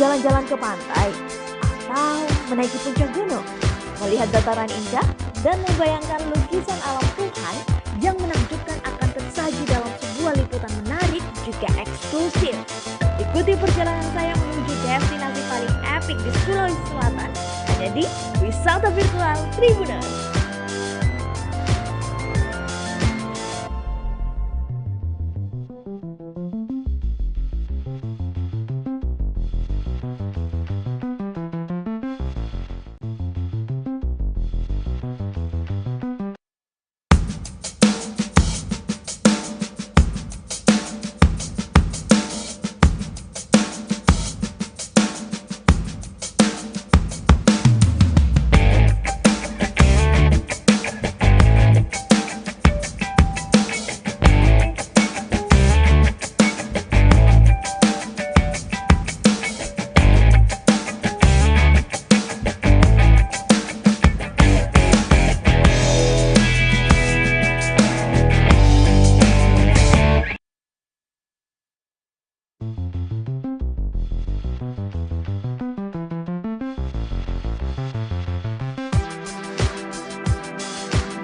Jalan-jalan ke pantai, atau menaiki puncak gunung, melihat dataran indah, dan membayangkan lukisan alam Tuhan yang menakjubkan akan tersaji dalam sebuah liputan menarik juga eksklusif. Ikuti perjalanan saya menuju destinasi paling epik di Sulawesi Selatan, hanya di Wisata Virtual Tribuners.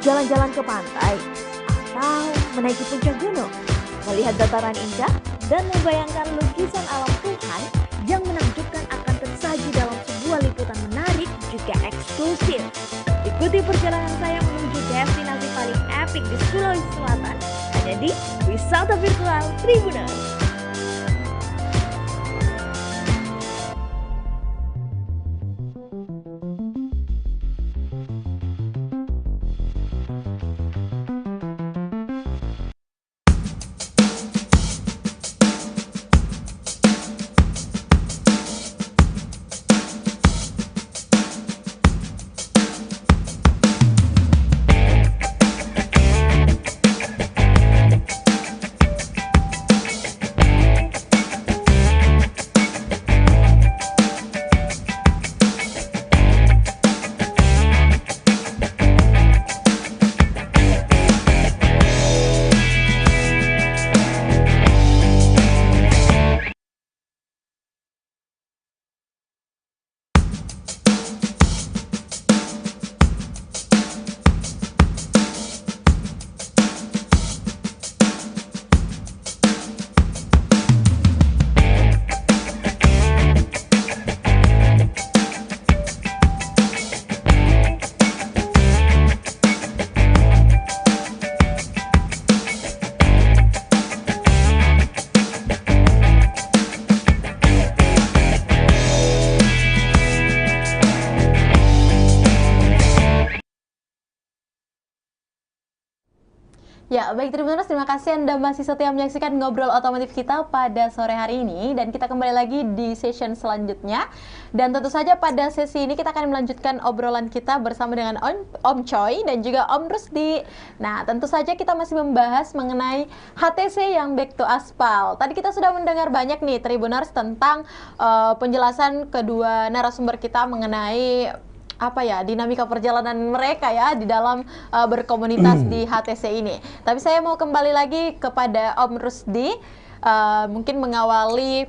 Jalan-jalan ke pantai, atau menaiki puncak gunung, melihat dataran indah, dan membayangkan lukisan alam Tuhan yang menakjubkan akan tersaji dalam sebuah liputan menarik juga eksklusif. Ikuti perjalanan saya menuju destinasi paling epik di Sulawesi Selatan, hanya di Wisata Virtual Tribuners. Ya, baik Tribuners, terima kasih Anda masih setia menyaksikan ngobrol otomotif kita pada sore hari ini. Dan kita kembali lagi di session selanjutnya. Dan tentu saja pada sesi ini kita akan melanjutkan obrolan kita bersama dengan Om Choi dan juga Om Rusdi. Nah, tentu saja kita masih membahas mengenai HTC yang back to aspal. Tadi kita sudah mendengar banyak nih Tribuners tentang penjelasan kedua narasumber kita mengenai dinamika perjalanan mereka ya di dalam berkomunitas di HTC ini. Tapi saya mau kembali lagi kepada Om Rusdi. mungkin mengawali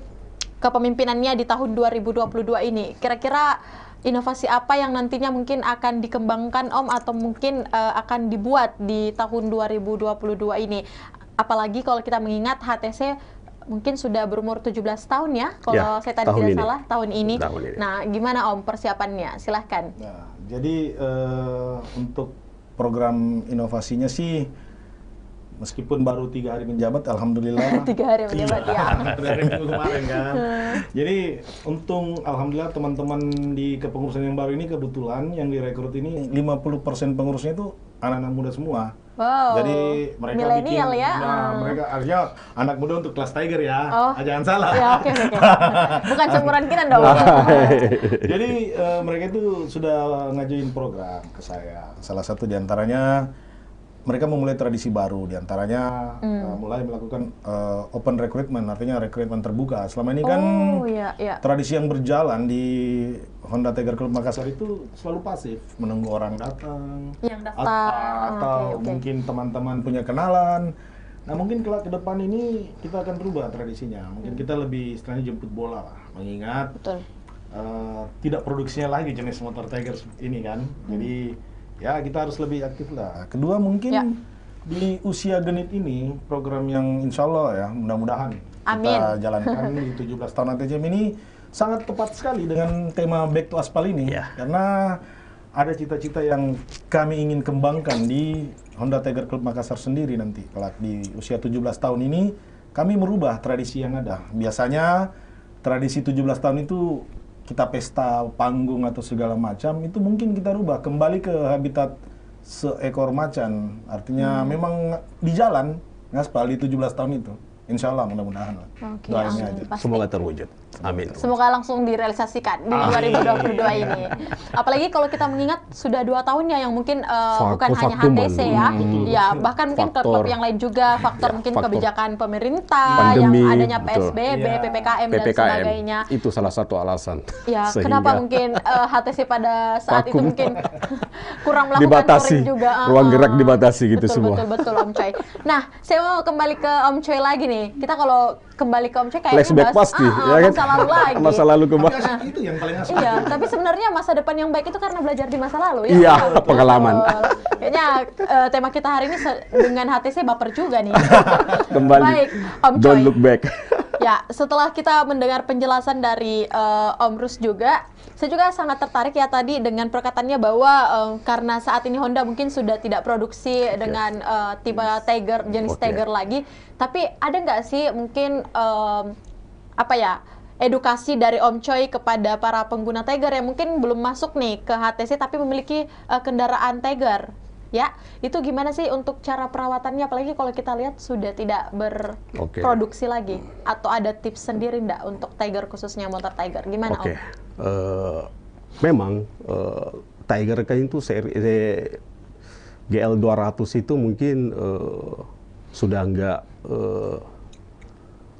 kepemimpinannya di tahun 2022 ini. Kira-kira inovasi apa yang nantinya mungkin akan dikembangkan Om atau mungkin akan dibuat di tahun 2022 ini? Apalagi kalau kita mengingat HTC mungkin sudah berumur 17 tahun ya, kalau saya tadi tidak salah, tahun ini. Nah, gimana Om persiapannya? Silahkan. Nah, jadi untuk program inovasinya sih, meskipun baru 3 hari menjabat, alhamdulillah. 3 hari menjabat ya. Dari minggu kemarin kan. Jadi untung alhamdulillah teman-teman di kepengurusan yang baru ini kebetulan yang direkrut ini 50% pengurusnya itu anak-anak muda semua. Wow. Jadi mereka milenial bikin, ya. mereka artinya anak muda untuk kelas Tiger ya. Jangan salah. Ya, oke. Bukan seumuran kita dong. Jadi mereka itu sudah ngajuin program ke saya. Salah satu diantaranya mereka memulai tradisi baru, diantaranya mulai melakukan open recruitment, artinya rekrutmen terbuka. Selama ini kan tradisi yang berjalan di Honda Tiger Club Makassar itu selalu pasif, menunggu orang datang, yang daftar, atau mungkin teman-teman punya kenalan. Nah mungkin kelak ke depan ini kita akan berubah tradisinya, mungkin kita lebih istilahnya jemput bola lah, mengingat tidak produksinya lagi jenis motor Tiger ini kan, jadi ya kita harus lebih aktif lah. Kedua mungkin di usia genit ini program yang insya Allah ya mudah-mudahan kita jalankan di 17 tahun ATCM ini sangat tepat sekali dengan tema Back to Aspal ini, karena ada cita-cita yang kami ingin kembangkan di Honda Tiger Club Makassar sendiri nanti. Kelak di usia 17 tahun ini kami merubah tradisi yang ada. Biasanya tradisi 17 tahun itu kita pesta, panggung atau segala macam, itu mungkin kita rubah kembali ke habitat seekor macan. Artinya memang di jalan ngaspal di 17 tahun itu. Insya Allah mudah-mudahan lah. Doain aja. Semoga terwujud. Amin. Semoga langsung direalisasikan di 2022 ini. Apalagi kalau kita mengingat sudah 2 tahunnya yang mungkin bukan hanya HTC ya. Ya, bahkan mungkin klub yang lain juga, faktor mungkin kebijakan pemerintah, pandemi, yang adanya PSBB, PPKM dan sebagainya. Itu salah satu alasan. Ya, kenapa mungkin HTC pada saat itu mungkin kurang melakukan touring juga. Ruang gerak dibatasi gitu semua. Betul Om Coy. Nah, saya mau kembali ke Om Coy lagi nih. Kita kalau kembali ke Om Coy kayaknya flashback pasti, ya kan? Masa lalu lagi. Masa lalu kembali. Itu yang paling asik. Iya, tapi sebenarnya masa depan yang baik itu karena belajar di masa lalu ya. Iya, pengalaman. Kayaknya tema kita hari ini dengan HTC baper juga nih. Kembali. Baik, Om Coy. Don't look back. Ya, setelah kita mendengar penjelasan dari Om Rus juga, saya juga sangat tertarik ya tadi dengan perkataannya bahwa karena saat ini Honda mungkin sudah tidak produksi dengan tipe Tiger, jenis Tiger lagi, tapi ada nggak sih mungkin edukasi dari Om Coy kepada para pengguna Tiger yang mungkin belum masuk nih ke HTC tapi memiliki kendaraan Tiger? Ya, itu gimana sih untuk cara perawatannya, apalagi kalau kita lihat sudah tidak berproduksi lagi, atau ada tips sendiri enggak untuk Tiger, khususnya motor Tiger, gimana Om? Memang Tiger kan itu seri GL200 itu mungkin sudah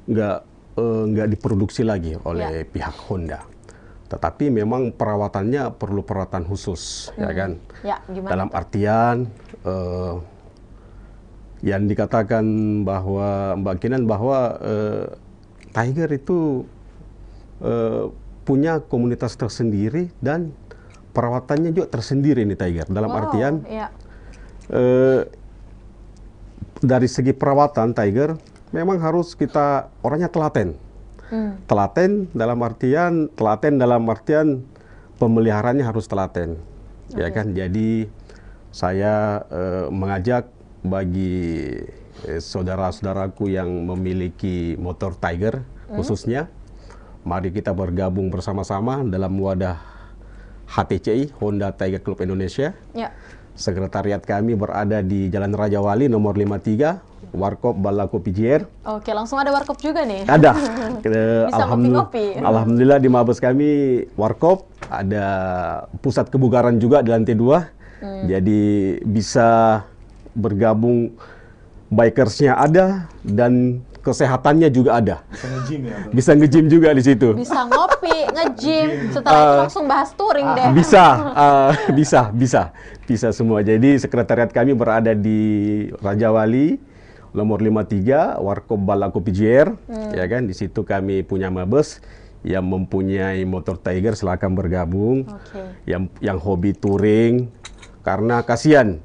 nggak diproduksi lagi oleh pihak Honda. Tetapi memang perawatannya perlu perawatan khusus, ya kan? Ya, gimana? Dalam artian yang dikatakan bahwa Mbak Kinan bahwa Tiger itu punya komunitas tersendiri dan perawatannya juga tersendiri nih Tiger. Dalam artian dari segi perawatan Tiger memang harus kita orangnya telaten. Telaten dalam artian pemeliharaannya harus telaten, ya kan. Jadi saya mengajak bagi saudara-saudaraku yang memiliki motor Tiger khususnya, mari kita bergabung bersama-sama dalam wadah HTCI, Honda Tiger Club Indonesia. Sekretariat kami berada di Jalan Raja Wali nomor 53, Warkop Balaku PJR. Oke, langsung ada warkop juga nih. Ada. Bisa ngopi-ngopi. Alhamdulillah di Mabes kami warkop, ada pusat kebugaran juga di lantai 2. Jadi bisa bergabung, bikersnya ada dan kesehatannya juga ada. Bisa nge-gym ya, Bro? Bisa nge-gym juga di situ. Bisa ngopi, nge-gym, setelah itu langsung bahas touring deh. Bisa semua. Jadi sekretariat kami berada di Raja Wali, nomor 53 Warkop Balaku PJR, ya kan. Di situ kami punya mabes yang mempunyai motor Tiger, silakan bergabung. Yang hobi touring, karena kasihan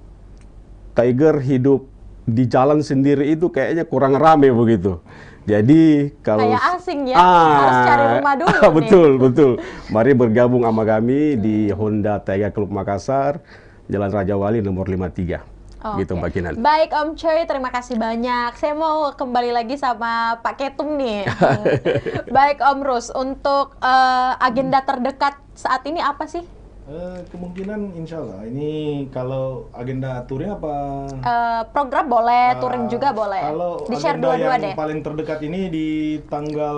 Tiger hidup di jalan sendiri itu kayaknya kurang rame begitu. Jadi kalau kayak asing ya, harus cari rumah dulu nih. Betul. Mari bergabung sama kami di Honda Tiger Club Makassar, Jalan Raja Wali nomor 53. Gitu Mbak Kinan. Baik Om Choi, terima kasih banyak. Saya mau kembali lagi sama Pak Ketum nih. Baik Om Rus, untuk agenda terdekat saat ini apa sih? Kemungkinan insya Allah ini kalau agenda touring apa? Program boleh, touring juga boleh. Kalau di-share agenda dua-dua yang deh. paling terdekat ini di tanggal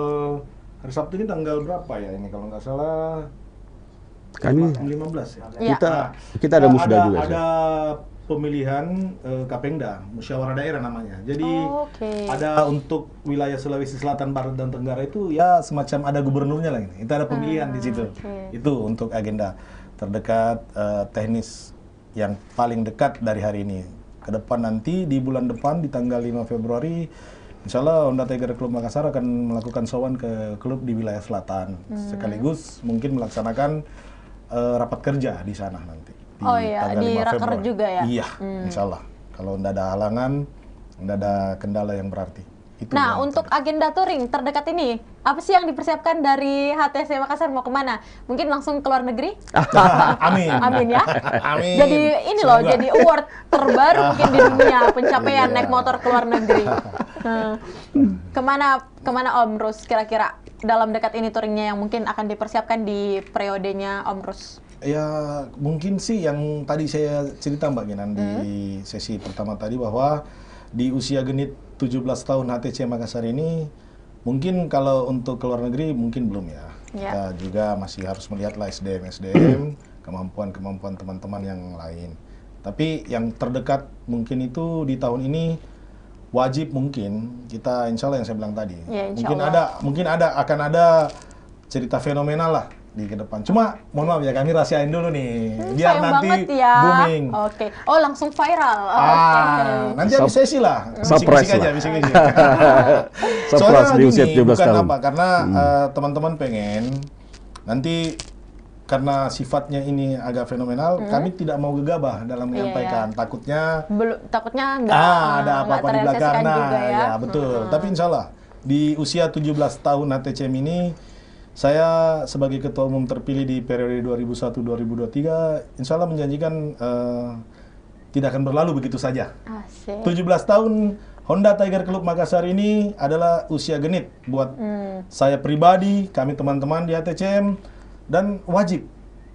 hari Sabtu ini tanggal berapa ya ini kalau nggak salah? Kami 15 ya. Kita ada musda juga. Ada pemilihan Kapengda, musyawarah daerah namanya. Jadi ada untuk wilayah Sulawesi Selatan, Barat dan Tenggara itu ya semacam ada gubernurnya lah ini. Itu ada pemilihan di situ. Itu untuk agenda terdekat teknis yang paling dekat dari hari ini. Ke depan nanti di bulan depan di tanggal 5 Februari insya Allah Honda Tiger Club Makassar akan melakukan sowan ke klub di wilayah selatan. Sekaligus mungkin melaksanakan rapat kerja di sana nanti. Di raker juga ya? Iya, insya Allah. Kalau tidak ada halangan, tidak ada kendala yang berarti. Itu nah, untuk agenda touring terdekat ini, apa sih yang dipersiapkan dari HTC Makassar, mau kemana? Mungkin langsung ke luar negeri? Amin. Amin ya. Amin. Jadi ini loh, jadi award terbaru mungkin di dunia pencapaian naik motor ke luar negeri. Kemana Om Rus kira-kira dalam dekat ini touringnya yang mungkin akan dipersiapkan di periodenya Om Rus? Ya mungkin sih yang tadi saya cerita Mbak Ginan di sesi pertama tadi bahwa di usia genit 17 tahun HTC Makassar ini mungkin kalau untuk ke luar negeri mungkin belum ya. Kita juga masih harus melihatlah SDM, kemampuan teman-teman yang lain. Tapi yang terdekat mungkin itu di tahun ini wajib mungkin kita insya Allah yang saya bilang tadi. Mungkin akan ada cerita fenomenal lah di ke depan. Cuma mohon maaf ya, kami rahasiain dulu nih biar nanti booming. Oh langsung viral. Nanti habis sesi lah. Surprise aja, lah. Soalnya di usia 17 bukan tahun. apa, karena teman-teman pengen nanti karena sifatnya ini agak fenomenal, kami tidak mau gegabah dalam menyampaikan. Takutnya nggak ada apa-apa di belakang. Juga ya. Betul. Tapi insya Allah di usia 17 tahun HTCM ini saya sebagai ketua umum terpilih di periode 2001-2023, insya Allah menjanjikan tidak akan berlalu begitu saja. 17 tahun Honda Tiger Club Makassar ini adalah usia genit buat saya pribadi, kami teman-teman di HTCM, dan wajib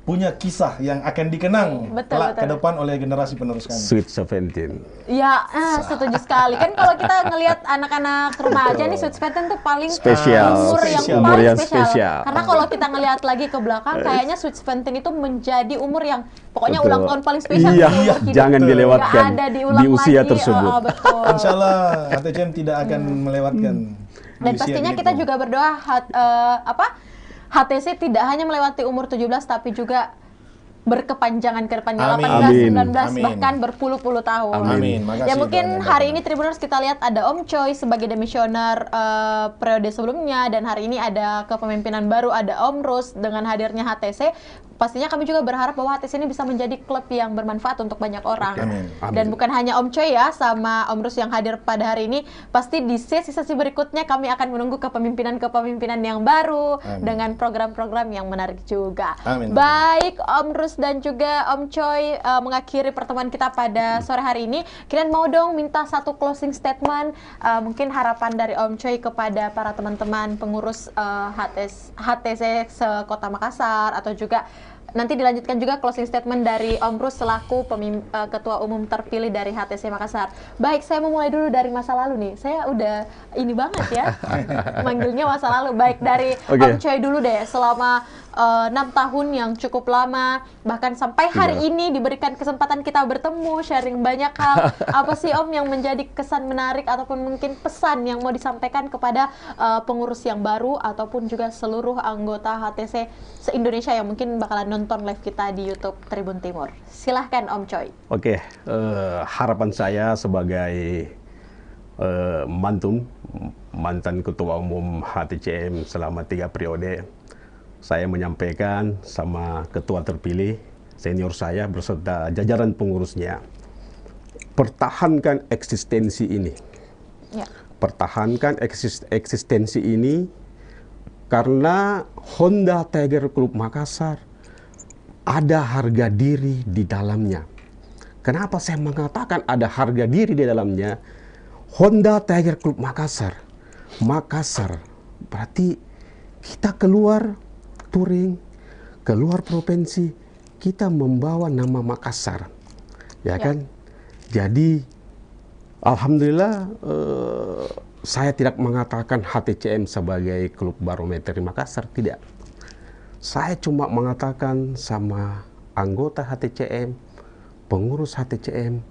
punya kisah yang akan dikenang ke depan oleh generasi penerus kami. Sweet 17. Ya, setuju sekali. Kan kalau kita ngelihat anak-anak remaja nih, Sweet 17 tuh paling spesial. umur yang spesial. Karena kalau kita ngelihat lagi ke belakang, kayaknya Sweet 17 itu menjadi umur yang pokoknya ulang tahun paling spesial. Iya, jangan dilewatkan di usia tersebut. Insya Allah HTCM tidak akan melewatkan. Dan pastinya kita juga berdoa HTC tidak hanya melewati umur 17 tapi juga berkepanjangan ke depannya 18, 19 bahkan berpuluh-puluh tahun. Amin. Ya mungkin hari ini Tribuners kita lihat ada Om Choi sebagai demisioner periode sebelumnya, dan hari ini ada kepemimpinan baru, ada Om Rus dengan hadirnya HTC. Pastinya kami juga berharap bahwa HTC ini bisa menjadi klub yang bermanfaat untuk banyak orang. Amin. Dan bukan hanya Om Choi ya sama Om Rus yang hadir pada hari ini, pasti di sesi-sesi berikutnya kami akan menunggu kepemimpinan yang baru dengan program-program yang menarik juga. Amin. Baik Om Rus dan juga Om Choi, mengakhiri pertemuan kita pada sore hari ini, kalian mau dong minta satu closing statement, mungkin harapan dari Om Choi kepada para teman-teman pengurus HTC se-Kota Makassar, atau juga nanti dilanjutkan juga closing statement dari Om Rus selaku ketua umum terpilih dari HTC Makassar. Baik, saya mau mulai dulu dari masa lalu nih. Saya udah ini banget ya, manggilnya masa lalu. Baik, dari Om Choi dulu deh. Selama 6 tahun yang cukup lama, bahkan sampai hari ini diberikan kesempatan kita bertemu, sharing banyak hal. Apa sih Om yang menjadi kesan menarik ataupun mungkin pesan yang mau disampaikan kepada pengurus yang baru ataupun juga seluruh anggota HTC se-Indonesia yang mungkin bakalan nonton live kita di YouTube Tribun Timur? Silahkan Om Choi. Harapan saya sebagai mantan Ketua Umum HTCM selama 3 periode, saya menyampaikan sama ketua terpilih, senior saya beserta jajaran pengurusnya, pertahankan eksistensi ini. Ya. Pertahankan eksistensi ini karena Honda Tiger Club Makassar ada harga diri di dalamnya. Kenapa saya mengatakan ada harga diri di dalamnya? Honda Tiger Club Makassar. Makassar berarti kita keluar touring, keluar provinsi, kita membawa nama Makassar. Ya kan? Jadi alhamdulillah saya tidak mengatakan HTCM sebagai klub barometer di Makassar, tidak. Saya cuma mengatakan sama anggota HTCM, pengurus HTCM,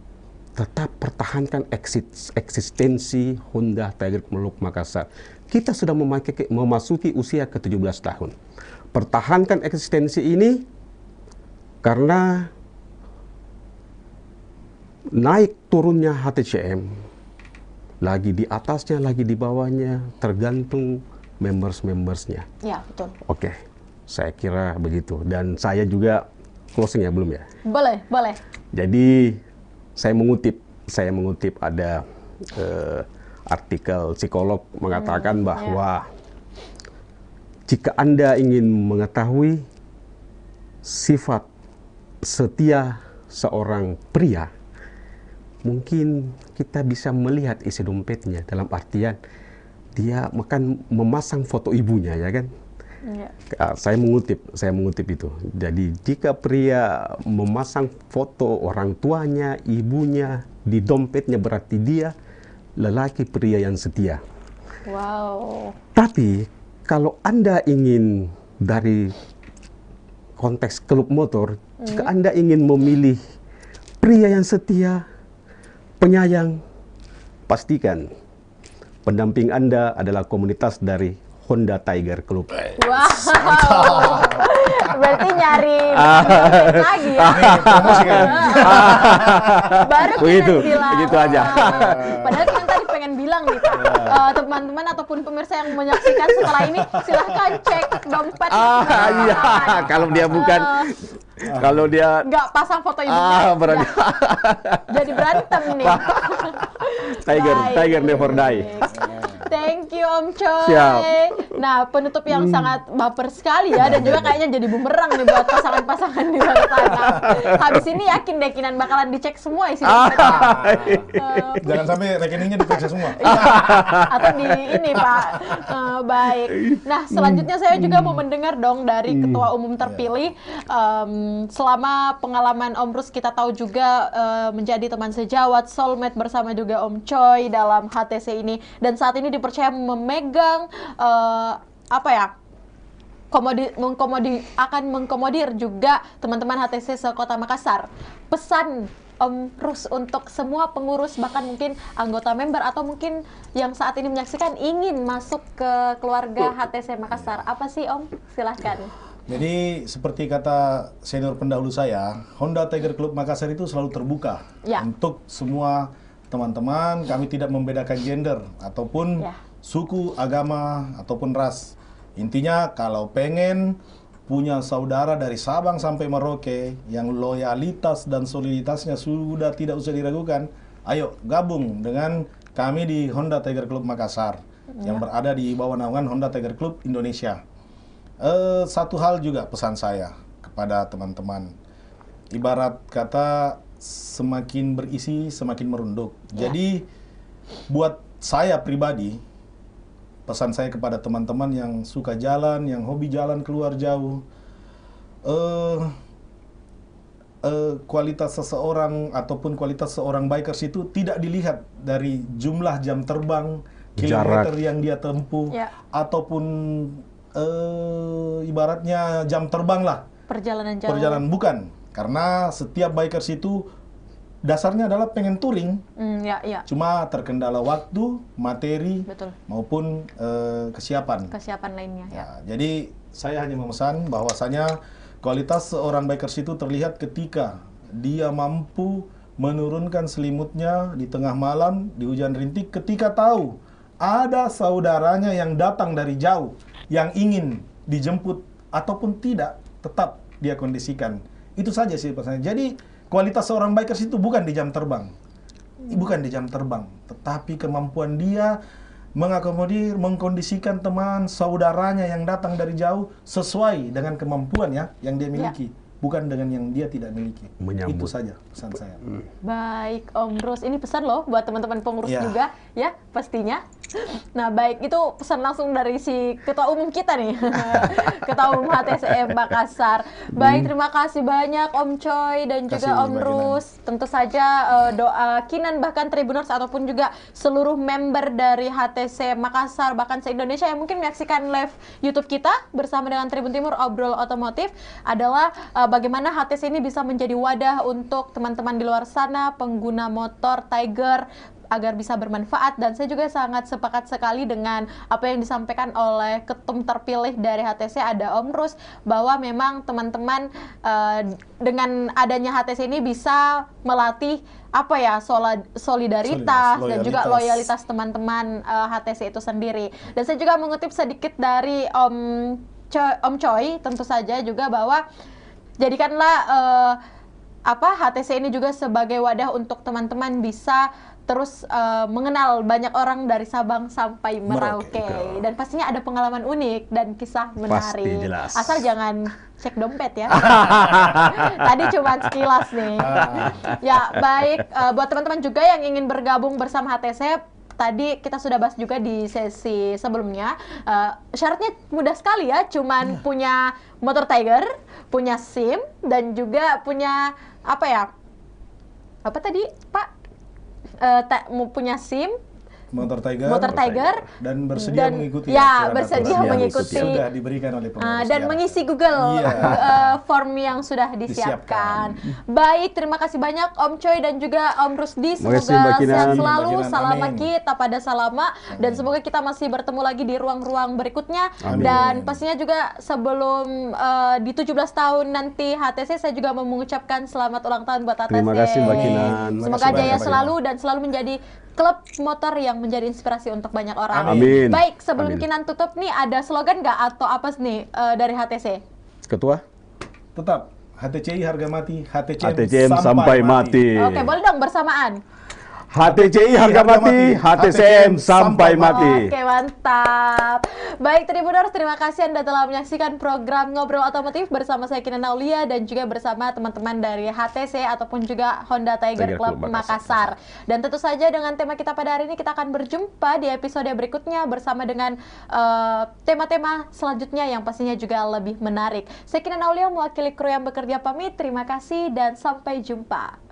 tetap pertahankan eksistensi Honda Tiger Club Makassar. Kita sudah memasuki usia ke-17 tahun. Pertahankan eksistensi ini karena naik turunnya HTCM, lagi di atasnya, lagi di bawahnya, tergantung members-membersnya. Ya, betul. Oke, saya kira begitu. Dan saya juga closing ya, belum ya? Boleh, boleh. Jadi saya mengutip ada artikel psikolog mengatakan bahwa jika Anda ingin mengetahui sifat setia seorang pria, mungkin kita bisa melihat isi dompetnya, dalam artian dia akan memasang foto ibunya, ya kan? Ya. Saya mengutip itu. Jadi jika pria memasang foto orang tuanya, ibunya di dompetnya, berarti dia lelaki pria yang setia. Wow. Tapi kalau Anda ingin dari konteks klub motor, jika Anda ingin memilih pria yang setia, penyayang, pastikan pendamping Anda adalah komunitas dari Honda Tiger Club. Wow. Berarti nyari lagi ya. Baru kita bilang. Begitu aja. Padahal kita tadi pengen bilang nih, teman-teman ataupun pemirsa yang menyaksikan setelah ini, silahkan cek dompet. Iya, kalau dia bukan, kalau dia nggak pasang foto ibunya, berani. Jadi berantem nih. Tiger never die. Thank you Om Choi. Siap. Nah, penutup yang sangat baper sekali ya, dan juga kayaknya jadi bumerang nih buat pasangan-pasangan di luar sana. Habis ini yakin deh Kinan bakalan dicek semua isi dompetnya. Jangan sampai rekeningnya diperiksa semua. Atau di ini Pak. Baik. Nah, selanjutnya saya juga mau mendengar dong dari Ketua Umum terpilih. Selama pengalaman Om Rus, kita tahu juga menjadi teman sejawat, soulmate bersama juga Om Choi dalam HTC ini, dan saat ini dipercaya memegang akan mengkomodir juga teman-teman HTC se-Kota Makassar. Pesan Om Rus untuk semua pengurus, bahkan mungkin anggota member atau mungkin yang saat ini menyaksikan ingin masuk ke keluarga HTC Makassar, apa sih Om? Silahkan. Jadi seperti kata senior pendahulu saya, Honda Tiger Club Makassar itu selalu terbuka untuk semua teman-teman. Kami tidak membedakan gender ataupun suku, agama ataupun ras. Intinya kalau pengen punya saudara dari Sabang sampai Merauke yang loyalitas dan soliditasnya sudah tidak usah diragukan, ayo gabung dengan kami di Honda Tiger Club Makassar yang berada di bawah naungan Honda Tiger Club Indonesia. Satu hal juga pesan saya kepada teman-teman, ibarat kata semakin berisi semakin merunduk. Jadi buat saya pribadi, pesan saya kepada teman-teman yang suka jalan, yang hobi jalan keluar jauh, kualitas seseorang ataupun kualitas seorang bikers itu tidak dilihat dari jumlah jam terbang, kilometer yang dia tempuh, ataupun ibaratnya jam terbang lah. Perjalanan jauh. Perjalanan bukan. Karena setiap bikers itu dasarnya adalah pengen touring. Cuma terkendala waktu, materi, maupun kesiapan. Kesiapan lainnya. Jadi saya hanya memesan bahwasanya kualitas seorang bikers itu terlihat ketika dia mampu menurunkan selimutnya di tengah malam di hujan rintik ketika tahu ada saudaranya yang datang dari jauh yang ingin dijemput ataupun tidak, tetap dia kondisikan. Itu saja sih pesannya. Jadi kualitas seorang bikers itu bukan di jam terbang, tetapi kemampuan dia mengakomodir, mengkondisikan teman saudaranya yang datang dari jauh sesuai dengan kemampuan ya yang dia miliki. Bukan dengan yang dia tidak miliki. Menyambut. Itu saja pesan saya. Baik, Om Rus. Ini pesan loh buat teman-teman pengurus juga, ya pastinya. Nah, baik, itu pesan langsung dari si Ketua Umum kita nih, Ketua Umum HTCM Makassar. Baik, terima kasih banyak Om Choi dan juga Om Rus. Tentu saja doa Kinan bahkan Tribuners ataupun juga seluruh member dari HTC Makassar bahkan se-Indonesia yang mungkin menyaksikan live YouTube kita bersama dengan Tribun Timur Obrol Otomotif adalah bagaimana HTC ini bisa menjadi wadah untuk teman-teman di luar sana, pengguna motor Tiger, agar bisa bermanfaat. Dan saya juga sangat sepakat sekali dengan apa yang disampaikan oleh ketum terpilih dari HTC, ada Om Rus, bahwa memang teman-teman dengan adanya HTC ini bisa melatih solidaritas dan juga loyalitas teman-teman HTC itu sendiri. Dan saya juga mengutip sedikit dari Om Choi tentu saja juga bahwa jadikanlah HTC ini juga sebagai wadah untuk teman-teman bisa terus mengenal banyak orang dari Sabang sampai Merauke. Dan pastinya ada pengalaman unik dan kisah menarik. Pasti jelas. Asal jangan cek dompet ya. Tadi cuma sekilas nih. Ya, baik. Buat teman-teman juga yang ingin bergabung bersama HTC, tadi kita sudah bahas juga di sesi sebelumnya. Syaratnya mudah sekali ya, cuman punya motor Tiger, punya SIM, dan juga punya apa tadi Pak? Punya SIM, motor Tiger dan bersedia mengikuti sudah diberikan oleh pengurus dan mengisi Google form yang sudah disiapkan. Baik, terima kasih banyak Om Choi dan juga Om Rusdi, semoga sehat selalu, salama kita pada salama. Dan semoga kita masih bertemu lagi di ruang-ruang berikutnya. Dan pastinya juga sebelum di 17 tahun nanti HTC, saya juga mau mengucapkan selamat ulang tahun buat HTC. Terima kasih Mbak Kinan. Semoga jaya selalu dan selalu menjadi klub motor yang menjadi inspirasi untuk banyak orang. Amin. Baik, sebelum Kinan tutup nih, ada slogan nggak atau apa nih dari HTC? Ketua? Tetap HTCI harga mati, HTCM sampai mati. Oke, boleh dong bersamaan. HTCI harga mati, HTCM sampai mati. Oke, mantap. Baik, Tribuners, terima kasih Anda telah menyaksikan program Ngobrol Otomotif bersama saya Kinan Aulia dan juga bersama teman-teman dari HTC ataupun juga Honda Tiger Club Makassar. Dan tentu saja dengan tema kita pada hari ini, kita akan berjumpa di episode berikutnya bersama dengan tema-tema selanjutnya yang pastinya juga lebih menarik. Saya Kinan Aulia mewakili kru yang bekerja pamit. Terima kasih dan sampai jumpa.